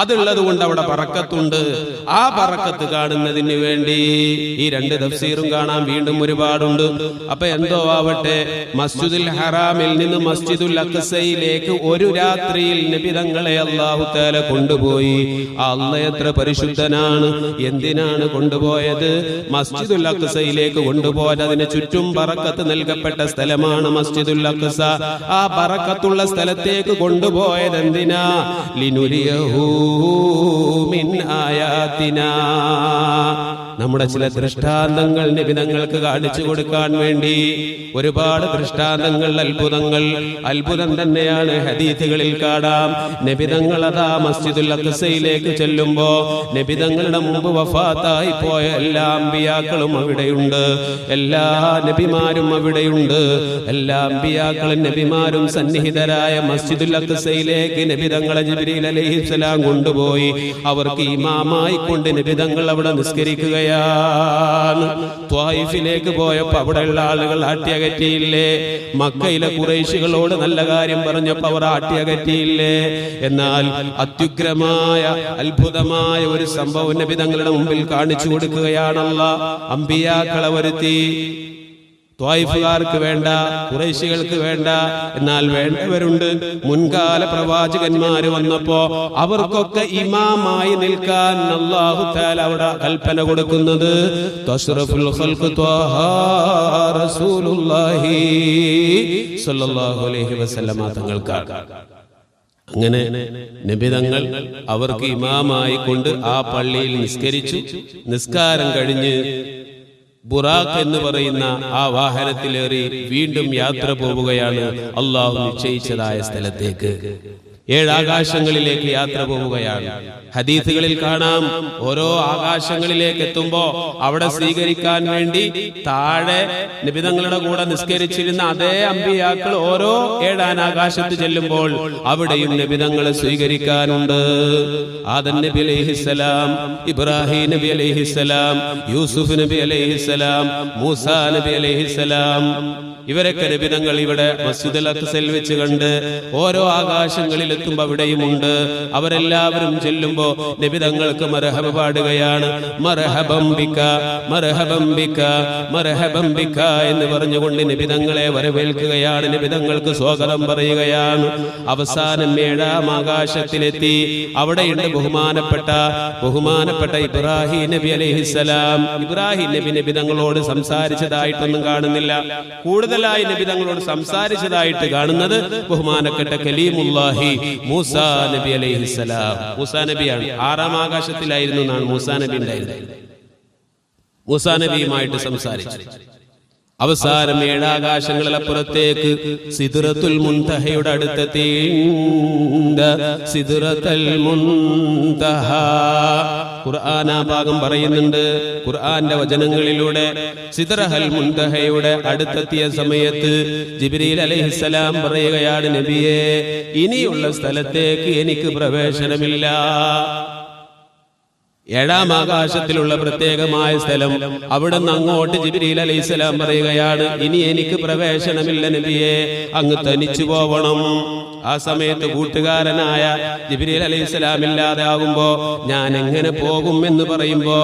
അതുള്ളത് കൊണ്ട് അവിടെ ബറക്കത്തുണ്ട്. ആ ബറക്കത്ത് കാണുന്നതിന് വേണ്ടി ഈ 2 തഫ്സീറും കാണാം. വീണ്ടും ഒരുപാടുണ്ട്. അപ്പൊ എന്തോ ആവട്ടെ, മസ്ജിദുൽ ഹറാമിൽ നിന്ന് മസ്ജിദുൽ അഖ്സയിലേക്ക് ഒരു രാത്രിയിൽ നബി തങ്ങളെ അല്ലാഹു തആല കൊണ്ടുപോയി. അല്ലാഹ് എത്ര പരിശുദ്ധനാണ്. എന്തിനാണ് കൊണ്ടുപോയത്? മസ്ജിദുൽ അഖ്സയിലേക്ക് കൊണ്ടുപോയത്. അതിന് ചുറ്റും ബറക്കത്ത് നൽകപ്പെട്ട സ്ഥലമാണ് മസ്ജിദുൽ അഖ്സ. ആ ബറക്കത്തുള്ള സ്ഥലത്തേക്ക് കൊണ്ടുപോയത് എന്തിനാ? ലിനുരിയഹു മിൻ ആയാതിനാ, നമ്മുടെ ചില ദൃഷ്ടാന്തങ്ങൾ നബി തങ്ങൾക്ക് കാണിച്ചു കൊടുക്കാൻ വേണ്ടി. ഒരുപാട് ദൃഷ്ടാന്തങ്ങൾ, അത്ഭുതം തന്നെയാണ്. ഹദീസുകളിൽ കാണാം, നബി തങ്ങൾ അതാ മസ്ജിദുൽ അഖ്സയിലേക്ക് ചെല്ലുമ്പോ നബി തങ്ങളുടെ മുമ്പ് വഫാത്തായി പോയ എല്ലാ അമ്പിയാക്കളും അവിടെയുണ്ട്, എല്ലാ നബിമാരും അവിടെയുണ്ട്. എല്ലാ അമ്പിയാക്കളും നബിമാരും സന്നിഹിതരായ മസ്ജിദുൽ അഖ്സയിലേക്ക് നബി തങ്ങളെ ജിബ്രീൽ അലൈഹിസ്സലാം കൊണ്ടുപോയി. അവർക്ക് ഇമാമായി കൊണ്ട് നബി തങ്ങൾ അവിടെ നിസ്കരിക്കുകയാണ്. ത്വായിഫിലേക്ക് പോയപ്പോ അവിടെയുള്ള ആളുകൾ ആട്ടിയകറ്റിയില്ലേ? മക്കയിലെ ഖുറൈശികളോട് നല്ല കാര്യം പറഞ്ഞപ്പോ അവർ ആട്ടിയകറ്റിയില്ലേ? എന്നാൽ അത്യുഗ്രമായ അത്ഭുതമായ ഒരു സംഭവം നബി തങ്ങളുടെ മുമ്പിൽ കാണിച്ചു കൊടുക്കുകയാണ് അല്ലാഹ്. അമ്പിയാക്കളെ വരുത്തി ത്വായിഫുകാർക്ക് വേണ്ട, ഖുറൈശികൾക്ക് വേണ്ട, എന്നാൽ വേണ്ടവരുണ്ട്. മുൻകാല പ്രവാചകന്മാര് വന്നപ്പോ അവർക്കൊക്കെ ഇമാമായി നിൽക്കാൻ അല്ലാഹു തആല അവിടെ കൽപ്പന കൊടുക്കുന്നത് തശ്റഫുൽ ഖൽഖ് ത്വാഹ റസൂലുള്ളാഹി സ്വല്ലല്ലാഹു അലൈഹി വസല്ലമ തങ്ങൾക്കാണ്. അങ്ങനെ നബി തങ്ങൾ അവർക്ക് ഇമാമായി കൊണ്ട് ആ പള്ളിയിൽ നിസ്കരിച്ചു. നിസ്കാരം കഴിഞ്ഞ് ബുറാഖ് എന്ന് പറയുന്ന ആ വാഹനത്തിലേറി വീണ്ടും യാത്ര പോവുകയാണ് അള്ളാഹു നിശ്ചയിച്ചതായ സ്ഥലത്തേക്ക്. 7 ആകാശങ്ങളിലേക്ക് യാത്ര പോവുകയാണ്. ഹദീസുകളിൽ കാണാം, ഓരോ ആകാശങ്ങളിലേക്ക് എത്തുമ്പോ അവിടെ സ്വീകരിക്കാൻ വേണ്ടി താഴെ നബിതങ്ങളുടെ കൂടെ നിസ്കരിച്ചിരുന്ന അതേ അമ്പിയാക്കൾ ഓരോ 7 ആകാശത്ത് ചെല്ലുമ്പോൾ അവിടെയും നബിതങ്ങളെ സ്വീകരിക്കാനുണ്ട്. ആദം നബി അലൈഹിസ്സലാം, ഇബ്രാഹിം നബി അലൈഹിസ്സലാം, യൂസുഫ് നബി അലൈഹിസ്സലാം, മൂസാ നബി അലൈഹിസ്സലാം, ഇവരൊക്കെ നബിതങ്ങൾ ഇവിടെ മസ്ജിദുൽ അഖ്സയിൽ വെച്ച് കണ്ട് ഓരോ ആകാശങ്ങളിൽ എത്തുമ്പോൾ അവിടെയുമുണ്ട്. അവരെല്ലാവരും ചെല്ലുമ്പോ നബിതങ്ങൾക്ക് മർഹബ പാടുകയാണ്. മർഹബം ബിക മർഹബം ബിക മർഹബം ബിക എന്ന് പറഞ്ഞുകൊണ്ട് നബിതങ്ങളെ വരവേൽക്കുകയാണ്, നബിതങ്ങൾക്ക് സ്വാഗതം പറയുകയാണ്. അവസാനം 7 ആകാശത്തിലെത്തി. അവിടെയുണ്ട് ബഹുമാനപ്പെട്ട ഇബ്രാഹിം നബി അലൈഹിസ്സലാം. ഇബ്രാഹിം നബി നബിതങ്ങളോട് സംസാരിച്ചതായിട്ടൊന്നും കാണുന്നില്ല. കൂടുതലായി നബി തങ്ങളോട് സംസാരിച്ചതായിട്ട് കാണുന്നത് ബഹുമാനപ്പെട്ട കലീമുല്ലാഹി മൂസാ നബി അലൈഹിസ്സലാം. മൂസാ നബിയാണ്. 6 ആകാശത്തിലായിരുന്നു എന്നാണ് മൂസാ നബി ഉണ്ടായിരുന്നത്. മൂസാ നബിയുമായിട്ട് സംസാരിച്ചു. അവസാനം 7 ആകാശങ്ങളിലപ്പുറത്തേക്ക് സിദ്റത്തുൽ മുൻതഹയുടെ അടുത്തെത്തി. സിദ്റത്തുൽ മുൻതഹ ഖുർആൻ ആ ഭാഗം പറയുന്നുണ്ട്. ഖുർആന്റെ വചനങ്ങളിലൂടെ സിദ്റത്തുൽ മുൻതഹയുടെ അടുത്തെത്തിയ സമയത്ത് ജിബ്രീൽ അലൈഹിസ്സലാം പറയുകയാണ്, നബിയേ, ഇനിയുള്ള സ്ഥലത്തേക്ക് എനിക്ക് പ്രവേശനമില്ല. 7 ആകാശത്തിലുള്ള പ്രത്യേകമായ സ്ഥലം, അവിടെ നിന്ന് അങ്ങോട്ട് ജിബ്രീൽ അലൈഹിസ്സലാം പറയുകയാണ്, ഇനി എനിക്ക് പ്രവേശനമില്ല നബിയെ, അങ്ങ് തനിച്ചു പോവണം. ആ സമയത്ത് കൂട്ടുകാരനായ ജിബ്രീൽ അലൈഹിസ്സലാം ഇല്ലാതെ ആകുമ്പോ ഞാൻ എങ്ങനെ പോകും എന്ന് പറയുമ്പോ,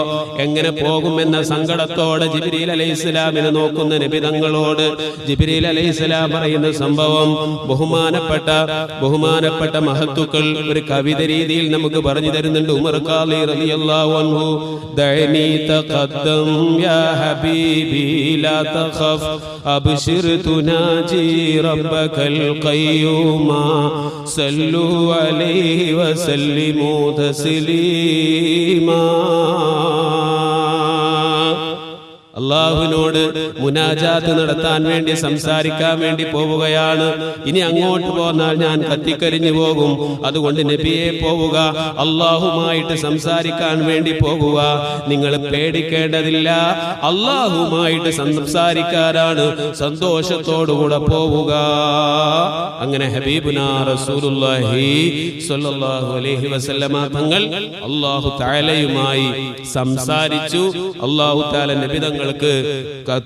എങ്ങനെ പോകുമെന്ന സങ്കടത്തോടെ ജിബ്രീൽ അലൈഹിസ്സലാമിനെ നോക്കുന്ന നബി തങ്ങളോട് ജിബ്രീൽ അലൈഹിസ്സലാം പറയുന്ന സംഭവം ബഹുമാനപ്പെട്ട മഹത്തുക്കൾ ഒരു കവിത രീതിയിൽ നമുക്ക് പറഞ്ഞു തരുന്നുണ്ട്. ഉമർ ഖാലി റളിയല്ലാഹു അൻഹു, ദഅനി തഖദ്ദം യാ ഹബീബി ലാ തഖഫ് അബ്ശിർ തുനാജി റബ്ബകൽ ഖയ്യൂമ സല്ലു അലൈഹി വസല്ലിമു തസ്ലീമാ. അള്ളാഹുവിനോട് മുനാജാത്ത് നടത്താൻ വേണ്ടി, സംസാരിക്കാൻ വേണ്ടി പോവുകയാണ്. ഇനി അങ്ങോട്ട് പോന്നാൽ ഞാൻ കത്തിക്കരിഞ്ഞു പോകും. അതുകൊണ്ട് നബിയെ പോവുക, അള്ളാഹുമായിട്ട് സംസാരിക്കാൻ വേണ്ടി പോകുക. നിങ്ങൾ പേടിക്കേണ്ടതില്ല, അള്ളാഹുമായിട്ട് സംസാരിക്കാനാണ്, സന്തോഷത്തോടുകൂടെ പോവുക. അങ്ങനെ ഹബീബുനാ റസൂലുള്ളാഹി സ്വല്ലല്ലാഹു അലൈഹി വസല്ലമ തങ്ങൾ അല്ലാഹു തആലയുമായി സംസാരിച്ചു. അല്ലാഹു തആല നബി തങ്ങൾക്ക്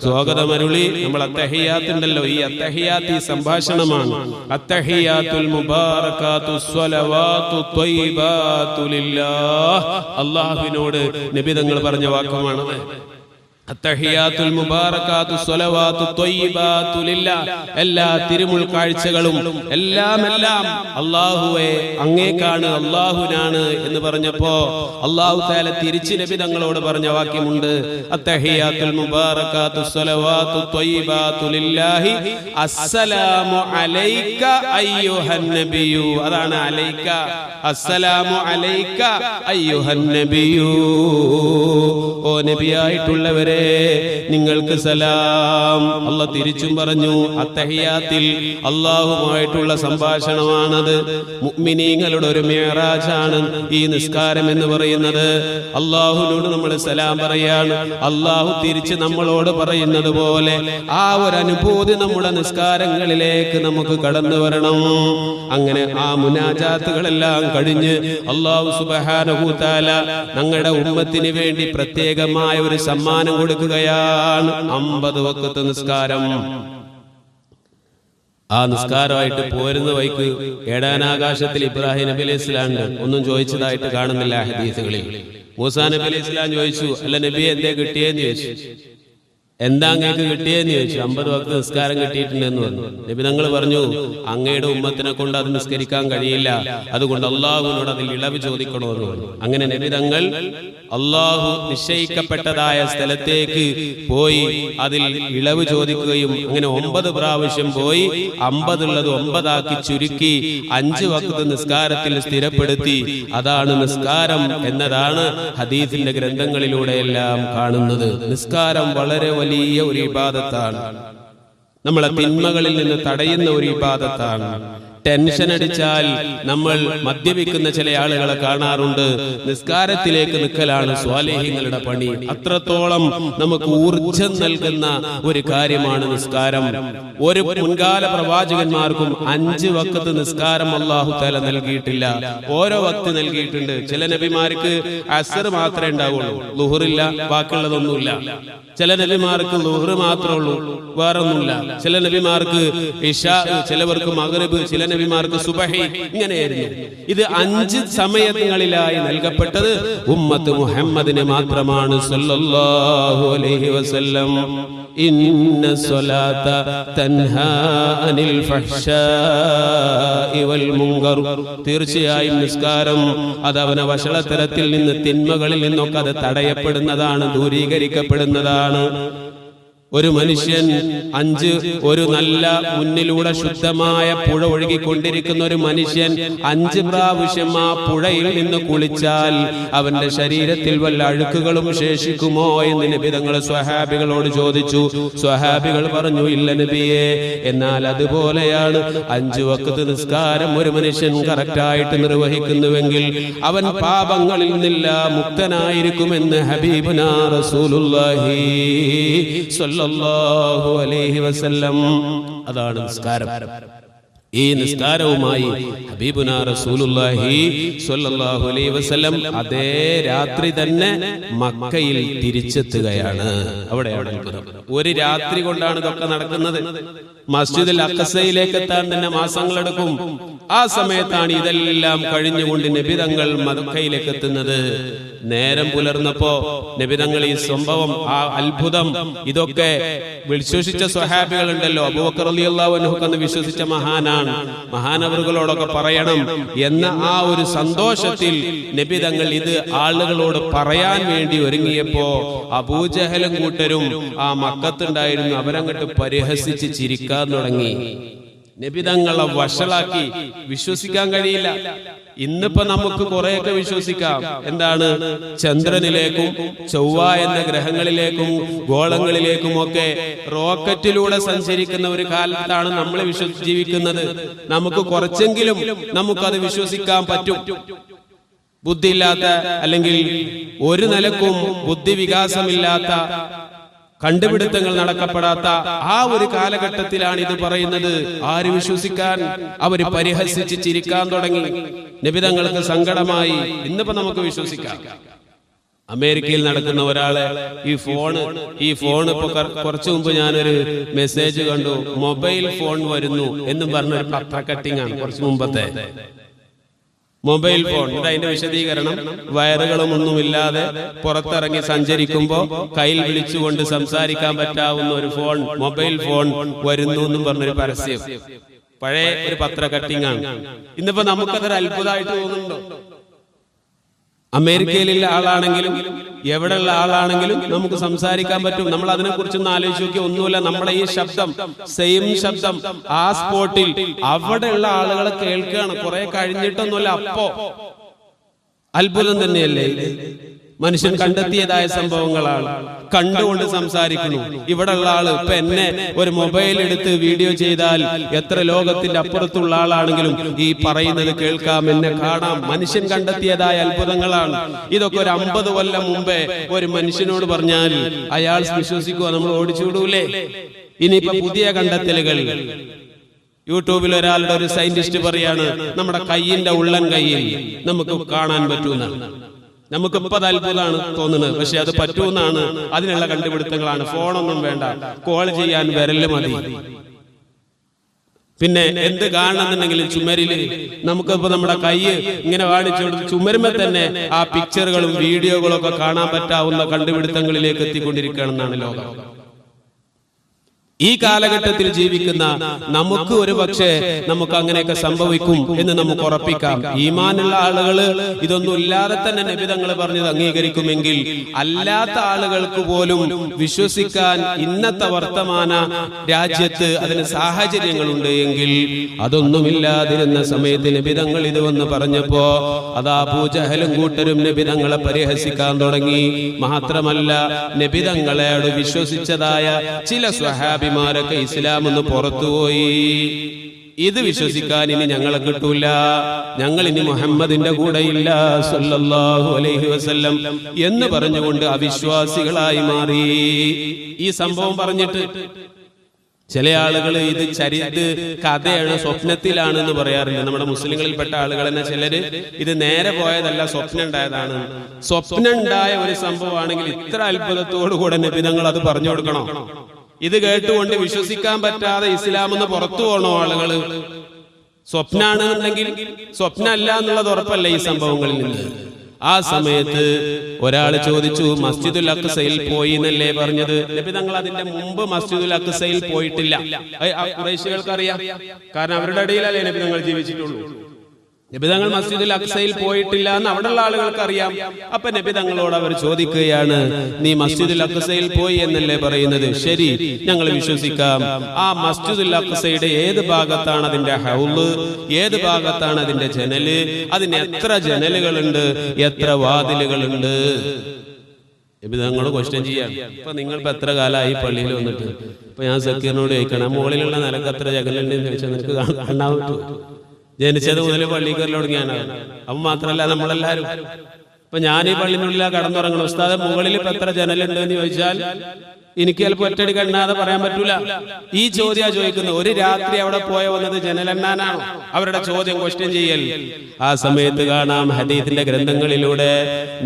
സ്വാഗതമരുളി. നമ്മൾ അത്തഹിയാത്ത് ഉണ്ടല്ലോ, ഈ അത്തഹിയാത്ത് ഈ സംഭാഷണമാണ്. അത്തഹിയാത്തുൽ മുബാറകാത്തു സ്വലവാത്തു ത്വയ്യിബാത്തു ലില്ലാഹ്. അല്ലാഹുവിനോട് നബി തങ്ങൾ പറഞ്ഞ വാക്കുമാണ് അത്തഹിയാത്തുൽ മുബാറകാത്തു സ്വലവാത്തു ത്വയ്യിബാത്തു ലില്ലാഹ്. എല്ലാ തിരുമുൾ കാഴ്ചകളും എല്ലാം അല്ലാഹുവേ അങ്ങേക്കാണ്, അല്ലാഹുവിനാണ് എന്ന് പറഞ്ഞപ്പോ അല്ലാഹു തആല തിരിച്ച് നബി തങ്ങളോട് പറഞ്ഞ വാക്യമുണ്ട്, അത്തഹിയാത്തുൽ മുബാറകാത്തു സ്വലവാത്തു ത്വയ്യിബാത്തു ലില്ലാഹി അസ്സലാമു അലൈക അയ്യുഹൻ നബിയു. അതാണ് അലൈക, അസ്സലാമു അലൈക അയ്യുഹൻ നബിയു. ഓ നബിയായിട്ടുള്ളവരെ, നിങ്ങൾക്ക് സലാം. അല്ലാഹ് തിരിച്ചും പറഞ്ഞു, അത്തഹിയാത്തിൽ അല്ലാഹുമായിട്ടുള്ള സംഭാഷണമാണത്. മുഅ്മിനീങ്ങളുടെ ഒരു മിഅ്റാജാണ് ഈ നിസ്കാരം എന്ന് പറയുന്നത്. അല്ലാഹുവിനോട് നമ്മൾ സലാം പറയാണ്, അല്ലാഹു തിരിച്ച് നമ്മളോട് പറയുന്നത് പോലെ ആ ഒരു അനുഭൂതി നമ്മുടെ നിസ്കാരങ്ങളിലേക്ക് നമുക്ക് കടന്നു വരണം. അങ്ങനെ ആ മുനാജാത്തുകളെല്ലാം കഴിഞ്ഞ് അല്ലാഹു സുബ്ഹാനഹു തആല ഞങ്ങളുടെ ഉമ്മത്തിന് വേണ്ടി പ്രത്യേകമായ ഒരു സമ്മാനം കൊടുക്കുകയാണ്, 50 വഖത്ത് നിസ്കാരം. ആ നിസ്കാരമായിട്ട് പോരുന്ന വഴിക്ക് 7 ആകാശത്തിൽ ഇബ്രാഹിം നബി അലൈഹി ഇസ്ലാം ഒന്നും ചോദിച്ചതായിട്ട് കാണുന്നില്ല ഹദീസുകളിൽ. മൂസാ നബി അലൈഹി ഇസ്ലാം ചോദിച്ചു, അല്ല നബിയെ എന്തേ കിട്ടിയെന്ന് ചോദിച്ചു. എന്താ അങ്ങേക്ക് കിട്ടിയെന്ന് ചോദിച്ചു. 50 വക്ത് നിസ്കാരം കിട്ടിയിട്ടുണ്ടെന്ന് പറഞ്ഞു. നബി തങ്ങൾ പറഞ്ഞു, അങ്ങയുടെ ഉമ്മത്തിനെ കൊണ്ട് അത് നിസ്കരിക്കാൻ കഴിയില്ല, അതുകൊണ്ട് അള്ളാഹുവിനോട് അതിൽ ഇളവ് ചോദിക്കണമെന്ന് പറഞ്ഞു. അങ്ങനെ നബി തങ്ങൾ അള്ളാഹു നിശ്ചയിക്കപ്പെട്ടതായ സ്ഥലത്തേക്ക് പോയി അതിൽ ഇളവ് ചോദിക്കുകയും അങ്ങനെ 9 പ്രാവശ്യം പോയി 50 ഉള്ളത് 9 ആക്കി ചുരുക്കി 5 വക്ത് നിസ്കാരത്തിൽ സ്ഥിരപ്പെടുത്തി. അതാണ് നിസ്കാരം എന്നതാണ് ഹദീസിന്റെ ഗ്രന്ഥങ്ങളിലൂടെയെല്ലാം കാണുന്നത്. നിസ്കാരം വളരെ വലിയ ഒരു ഇബാദത്താണ്. നമ്മളെ തിന്മകളിൽ നിന്ന് തടയുന്ന ഒരു ഇബാദത്താണ്. ടെൻഷൻ അടിച്ചാൽ നമ്മൾ മദ്യപിക്കുന്ന ചില ആളുകളെ കാണാറുണ്ട്. നിസ്കാരത്തിലേക്ക് നിൽക്കലാണ് സ്വാലിഹീങ്ങളുടെ പണി. അത്രത്തോളം നമുക്ക് ഊർജം നൽകുന്ന ഒരു കാര്യമാണ് നിസ്കാരം. ഒരു മുൻകാല പ്രവാചകന്മാർക്കും 5 വക്ത് നിസ്കാരം അല്ലാഹു തആല നൽകിയിട്ടില്ല, ഓരോ വക്ത് നൽകിയിട്ടുണ്ട്. ചില നബിമാർക്ക് അസ്ർ മാത്രമേ ഉണ്ടാവുള്ളൂ, ളുഹറില്ല, ബാക്കിയുള്ളതൊന്നുമില്ല. ചില നബിമാർക്ക് ളുഹർ മാത്രമേ ഉള്ളൂ, വേറൊന്നുമില്ല. ചില നബിമാർക്ക് ഇശാ, ചിലവർക്ക് മഗ്രിബ്, ചില നബിമാർക്ക് സുബഹി, ഇങ്ങനെയായിരുന്നു. ഇത് 5 സമയങ്ങളിലായി നൽകപ്പെട്ടത് ഉമ്മത്ത് മുഹമ്മദിന് മാത്രമാണ് സല്ലല്ലാഹു അലൈഹി വസല്ലം. ഇന്ന സ്വലാത്ത തൻഹാ അനിൽ ഫഹ്ശാഇ വൽ മുൻകർ. തീർച്ചയായും നിസ്കാരം അത് അവനെ വഷളത്തരത്തിൽ നിന്ന്, തിന്മകളിൽ നിന്നൊക്കെ അത് തടയപ്പെടുന്നതാണ്, ദൂരീകരിക്കപ്പെടുന്നതാണ്. ഒരു മനുഷ്യൻ ഒരു നല്ല മുന്നിലൂടെ ശുദ്ധമായ പുഴ ഒഴുകിക്കൊണ്ടിരിക്കുന്ന ഒരു മനുഷ്യൻ 5 പ്രാവശ്യം ആ പുഴയിൽ നിന്ന് കുളിച്ചാൽ അവന്റെ ശരീരത്തിൽ വല്ല അഴുക്കുകളും ശേഷിക്കുമോ എന്ന് നബി തങ്ങൾ സ്വഹാബികളോട് ചോദിച്ചു. സ്വഹാബികൾ പറഞ്ഞു, ഇല്ല നബിയേ. എന്നാൽ അതുപോലെയാണ് 5 വക്ത് നിസ്കാരം ഒരു മനുഷ്യൻ കറക്റ്റായിട്ട് നിർവഹിക്കുന്നുവെങ്കിൽ അവൻ പാപങ്ങളിൽ നിന്നെല്ലാം മുക്തനായിരിക്കുമെന്ന് ഹബീബുനാ റസൂലുള്ളാഹി സ്വല്ലല്ലാഹു അലൈഹി വസല്ലം. അതാണ് നിസ്കാരം. ഈ നിസ്കാരവുമായി ഹബീബുനാ റസൂലുള്ളാഹി സ്വല്ലല്ലാഹു അലൈഹി വസല്ലം അതേ രാത്രി തന്നെ മക്കയിൽ തിരിച്ചെത്തുകയാണ്. അവിടെയാണ് അത്ഭുതം. ഒരു രാത്രി കൊണ്ടാണ് ഇതൊക്കെ നടക്കുന്നത്. മസ്ജിദുൽ അഖ്സയിലേക്ക് എത്താൻ തന്നെ മാസങ്ങളെടുക്കും. ആ സമയത്താണ് ഇതെല്ലാം കഴിഞ്ഞുകൊണ്ട് നബി തങ്ങൾ മക്കയിലേക്ക് എത്തുന്നത്. നേരം പുലർന്നപ്പോ നബി തങ്ങൾ ഈ സംഭവം, ആ അത്ഭുതം, ഇതൊക്കെ വിശ്വസിച്ച സ്വഹാബികൾ ഉണ്ടല്ലോ, അബൂബക്കർ റളിയല്ലാഹു അൻഹു എന്ന് വിശ്വസിച്ച മഹാനാണ്, മഹാനവറുകളോടൊക്കെ പറയണം എന്ന ആ ഒരു സന്തോഷത്തിൽ നബി തങ്ങൾ ഇത് ആളുകളോട് പറയാൻ വേണ്ടി ഒരുങ്ങിയപ്പോ അബൂജഹലും കൂട്ടരും ആ മക്കത്തുണ്ടായിരുന്നു, അവരങ്ങോട്ട് പരിഹസിച്ച് ചിരിക്കാൻ തുടങ്ങി. നബി തങ്ങളെ വഷളാക്കി. വിശ്വസിക്കാൻ കഴിയില്ല. ഇന്നിപ്പോ നമുക്ക് കുറെയൊക്കെ വിശ്വസിക്കാം. എന്താണ്? ചന്ദ്രനിലേക്കും ചൊവ്വ എന്ന ഗ്രഹങ്ങളിലേക്കും ഗോളങ്ങളിലേക്കും ഒക്കെ റോക്കറ്റിലൂടെ സഞ്ചരിക്കുന്ന ഒരു കാലത്താണ് നമ്മൾ ജീവിക്കുന്നത്. നമുക്ക് കുറച്ചെങ്കിലും നമുക്കത് വിശ്വസിക്കാൻ പറ്റും. ബുദ്ധിയില്ലാത്ത, അല്ലെങ്കിൽ ഒരു നിലക്കും ബുദ്ധി വികാസമില്ലാത്ത, കണ്ടുപിടുത്തങ്ങൾ നടക്കപ്പെടാത്ത ആ ഒരു കാലഘട്ടത്തിലാണ് ഇത് പറയുന്നത്. ആര് വിശ്വസിക്കാൻ? അവര് പരിഹസിച്ച് ചിരിക്കാൻ തുടങ്ങി. നബി തങ്ങൾക്ക് സങ്കടമായി. ഇന്നിപ്പോ നമുക്ക് വിശ്വസിക്കാം. അമേരിക്കയിൽ നടക്കുന്ന ഒരാളെ ഈ ഫോൺ ഇപ്പൊ കുറച്ചു മുമ്പ് ഞാനൊരു മെസ്സേജ് കണ്ടു, മൊബൈൽ ഫോൺ വരുന്നു എന്നും പറഞ്ഞൊരു പത്ര കട്ടിംഗ് ആണ് കുറച്ചു മുമ്പത്തെ. മൊബൈൽ ഫോൺ, അതിന്റെ വിശദീകരണം, വയറുകളും ഒന്നുമില്ലാതെ പുറത്തിറങ്ങി സഞ്ചരിക്കുമ്പോ കയ്യിൽ വിളിച്ചുകൊണ്ട് സംസാരിക്കാൻ പറ്റാവുന്ന ഒരു ഫോൺ, മൊബൈൽ ഫോൺ വരുന്നു എന്നും പറഞ്ഞൊരു പരസ്യം. പഴയ ഒരു പത്ര കട്ടിംഗ് ആണ്. ഇന്നിപ്പോ നമുക്കതൊരു അത്ഭുതമായിട്ട് തോന്നുന്നുണ്ടോ? അമേരിക്കയിലുള്ള ആളാണെങ്കിലും എവിടെയുള്ള ആളാണെങ്കിലും നമുക്ക് സംസാരിക്കാൻ പറ്റും. നമ്മൾ അതിനെ കുറിച്ചൊന്നും ആലോചിച്ച് നോക്കി ഒന്നുമില്ല. നമ്മുടെ ഈ ശബ്ദം, സെയിം ശബ്ദം ആ സ്പോട്ടിൽ അവിടെയുള്ള ആളുകളെ കേൾക്കുകയാണ്. കുറെ കഴിഞ്ഞിട്ടൊന്നുമല്ല, അപ്പോ. അത്ഭുതം തന്നെയല്ലേ? മനുഷ്യൻ കണ്ടെത്തിയതായ സംഭവങ്ങളാണ്. കണ്ടുകൊണ്ട് സംസാരിക്കുന്നു. ഇവിടെയുള്ള ആള് ഇപ്പൊ എന്നെ ഒരു മൊബൈൽ എടുത്ത് വീഡിയോ ചെയ്താൽ എത്ര ലോകത്തിന്റെ അപ്പുറത്തുള്ള ആളാണെങ്കിലും ഈ പറയുന്നത് കേൾക്കാം, എന്നെ കാണാം. മനുഷ്യൻ കണ്ടെത്തിയതായ അത്ഭുതങ്ങളാണ് ഇതൊക്കെ. ഒരു 50 കൊല്ലം മുമ്പേ ഒരു മനുഷ്യനോട് പറഞ്ഞാൽ അയാൾ വിശ്വസിക്കുക? നമ്മൾ ഓടിച്ചുവിടൂലേ? ഇനിയിപ്പോ പുതിയ കണ്ടെത്തലുകൾ. യൂട്യൂബിൽ ഒരാളുടെ ഒരു സയന്റിസ്റ്റ് പറയാണ്, നമ്മുടെ കയ്യിന്റെ ഉള്ളൻ കയ്യിൽ നമുക്ക് കാണാൻ പറ്റുന്ന. നമുക്കിപ്പോ അത് അത്ഭുതമാണ് തോന്നുന്നത്, പക്ഷെ അത് പറ്റുമെന്നാണ്. അതിനുള്ള കണ്ടുപിടുത്തങ്ങളാണ്. ഫോണൊന്നും വേണ്ട, കോൾ ചെയ്യാൻ വിരല് മതി. പിന്നെ എന്ത് കാണണമെന്നുണ്ടെങ്കിലും ചുമരില് നമുക്കിപ്പോ നമ്മുടെ കൈ ഇങ്ങനെ കാണിച്ചു ചുമരുമ്പോ തന്നെ ആ പിക്ചറുകളും വീഡിയോകളും ഒക്കെ കാണാൻ പറ്റാവുന്ന കണ്ടുപിടുത്തങ്ങളിലേക്ക് എത്തിക്കൊണ്ടിരിക്കുകയാണെന്നാണ് ലോകം. ഈ കാലഘട്ടത്തിൽ ജീവിക്കുന്ന നമുക്ക് ഒരു പക്ഷേ നമുക്ക് അങ്ങനെയൊക്കെ സംഭവിക്കും എന്ന് നമുക്ക് ഉറപ്പിക്കാം. ഈമാനുള്ള ആളുകൾ ഇതൊന്നും ഇല്ലാതെ തന്നെ നബി തങ്ങൾ പറഞ്ഞത് അംഗീകരിക്കുമെങ്കിൽ, അല്ലാത്ത ആളുകൾക്ക് പോലും വിശ്വസിക്കാൻ ഇന്നത്തെ വർത്തമാന രാജ്യത്ത് അതിന് സാഹചര്യങ്ങളുണ്ട് എങ്കിൽ, അതൊന്നുമില്ലാതിരുന്ന സമയത്ത് നബി തങ്ങൾ ഇത് വന്ന് പറഞ്ഞപ്പോ അതാ അബൂജഹലും കൂട്ടരും നബി തങ്ങളെ പരിഹസിക്കാൻ തുടങ്ങി. മാത്രമല്ല, നബി തങ്ങളോട് വിശ്വസിച്ചതായ ചില സ്വഹാബിമാരൊക്കെ ഇസ്ലാം ഒന്ന് പുറത്തുപോയി. ഇത് വിശ്വസിക്കാൻ ഇനി ഞങ്ങളെ കിട്ടൂല, ഞങ്ങൾ ഇനി മുഹമ്മദിന്റെ കൂടെയില്ല സല്ലല്ലാഹു അലൈഹി വസല്ലം എന്ന് പറഞ്ഞുകൊണ്ട് അവിശ്വാസികളായി മാറി. ഈ സംഭവം പറഞ്ഞിട്ട് ചില ആളുകൾ ഇത് കഥയാണ്, സ്വപ്നത്തിലാണ് എന്ന് പറയാറില്ല. നമ്മുടെ മുസ്ലിങ്ങളിൽപ്പെട്ട ആളുകൾ തന്നെ ചിലര് ഇത് നേരെ പോയതല്ല, സ്വപ്നം ഉണ്ടായതാണ്. സ്വപ്നം ഉണ്ടായ ഒരു സംഭവമാണെങ്കിൽ ഇത്ര അത്ഭുതത്തോടുകൂടെ നബി തങ്ങൾ അത് പറഞ്ഞു കൊടുക്കണോ? ഇത് കേട്ടുകൊണ്ട് വിശ്വസിക്കാൻ പറ്റാതെ ഇസ്ലാം എന്ന് പുറത്തു പോകണോ ആളുകള്? സ്വപ്നാണെന്നുണ്ടെങ്കിൽ സ്വപ്നമല്ല എന്നുള്ളത് ഉറപ്പല്ല ഈ സംഭവങ്ങളിൽ നിന്ന്. ആ സമയത്ത് ഒരാൾ ചോദിച്ചു, മസ്ജിദുൽ അഖ്സയിൽ പോയി എന്നല്ലേ പറഞ്ഞത്? നബി തങ്ങൾ അതിന്റെ മുമ്പ് മസ്ജിദുൽ അഖ്സയിൽ പോയിട്ടില്ല. ഖുറൈശികൾക്ക് അറിയാം, കാരണം അവരുടെ ഇടയിലല്ലേ നബി തങ്ങൾ ജീവിച്ചിട്ടുള്ളൂ. നബി തങ്ങൾ മസ്ജിദുൽ അഖ്സയിൽ പോയിട്ടില്ല എന്ന് അവിടെയുള്ള ആളുകൾക്ക് അറിയാം. അപ്പൊ നബി തങ്ങളോട് അവർ ചോദിക്കുകയാണ്, നീ മസ്ജിദുൽ അഖ്സയിൽ പോയി എന്നല്ലേ പറയുന്നത്? ശരി, ഞങ്ങൾ വിശ്വസിക്കാം. ആ മസ്ജിദുൽ അഖ്സയുടെ ഏത് ഭാഗത്താണ് അതിന്റെ ഹൗള്, ഏത് ഭാഗത്താണ് അതിന്റെ ജനല്, അതിന് എത്ര ജനലുകളുണ്ട്, എത്ര വാതിലുകളുണ്ട്? നബി തങ്ങളോട് ക്വസ്റ്റ്യൻ ചെയ്യാം. ഇപ്പൊ നിങ്ങളിപ്പോ എത്ര കാലമായി പള്ളിയിൽ വന്നിട്ട്? ഇപ്പൊ ഞാൻ സക്കീറിനോട് ചോദിക്കണം, മുകളിലുള്ള നിലക്ക് എത്ര ജനലുണ്ടെന്ന് ചോദിച്ചാൽ നിനക്ക് കാണാൻ പറ്റുമോ? ജനിച്ചത് മുതൽ പള്ളിയിൽ കയറി തുടങ്ങിയാണ്. അവൻ മാത്രല്ല നമ്മളെല്ലാരും. ഇപ്പൊ ഞാൻ ഈ പള്ളിനുള്ളിലാണ് കടന്നുറങ്ങണം. ഉസ്താദ് മുകളിൽ ഇപ്പൊ എത്ര ജനലുണ്ട് എന്ന് ചോദിച്ചാൽ എനിക്ക് ചിലപ്പോൾ ഒറ്റടി കണ്ണാതെ പറയാൻ പറ്റൂല. ഈ ചോദ്യം ചോദിക്കുന്നത്. ഒരു രാത്രി അവിടെ പോയ വന്നത് ജനലെണ്ണാനാണോ? അവരുടെ ചോദ്യം, ക്വസ്റ്റ്യൻ ചെയ്യൽ. ആ സമയത്ത് കാണാം ഹദീസിന്റെ ഗ്രന്ഥങ്ങളിലൂടെ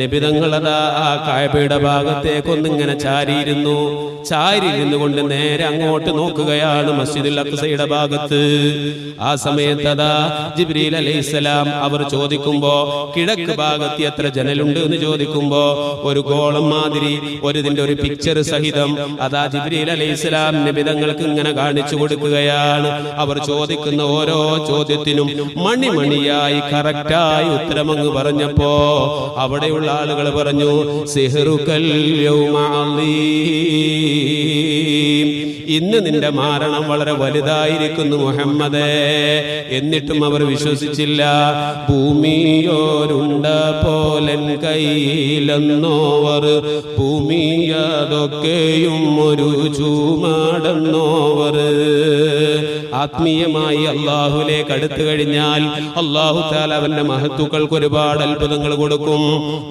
നബി തങ്ങൾ അതാ ആ കഅബയുടെ ഭാഗത്തേക്കൊന്നിങ്ങനെ ചാരിയിരുന്നു കൊണ്ട് നേരെ അങ്ങോട്ട് നോക്കുകയാണ്, മസ്ജിദുൽ അഖ്സയുടെ ഭാഗത്ത്. ആ സമയത്ത് അതാ ജിബ്രീൽ അലൈഹിസ്സലാം അവർ ചോദിക്കുമ്പോ കിഴക്ക് ഭാഗത്ത് എത്ര ജനലുണ്ട് എന്ന് ചോദിക്കുമ്പോ ഒരു ഗോളം മാതിരി ഇതിന്റെ ഒരു പിക്ചർ സഹിതം അതാ ജിബ്രീൽ അലൈഹിസ്സലാം നബി തങ്ങൾക്ക് ഇങ്ങനെ കാണിച്ചു കൊടുക്കുകയാണ്. അവർ ചോദിക്കുന്ന ഓരോ ചോദ്യത്തിനും മണിമണിയായി കറക്റ്റായി ഉത്തരമങ്ങ് പറഞ്ഞപ്പോ അവിടെയുള്ള ആളുകൾ പറഞ്ഞു, സിഹ്റുകൽ യൗമ അളീം, ഇന്ന് നിന്റെ മാരണം വളരെ വലുതായിരിക്കുന്നു മുഹമ്മദേ. എന്നിട്ടും അവർ വിശ്വസിച്ചില്ല. ഭൂമിയോരുണ്ട പോലൻ കയ്യിലെന്നോവർ, ഭൂമിയതൊക്കെയും ഒരു ചൂമാടെന്നോവർ. ആത്മീയമായി അള്ളാഹുലേക്ക് അടുത്തു കഴിഞ്ഞാൽ അള്ളാഹു തആല അവന്റെ മഹത്തുക്കൾക്ക് ഒരുപാട് അത്ഭുതങ്ങൾ കൊടുക്കും.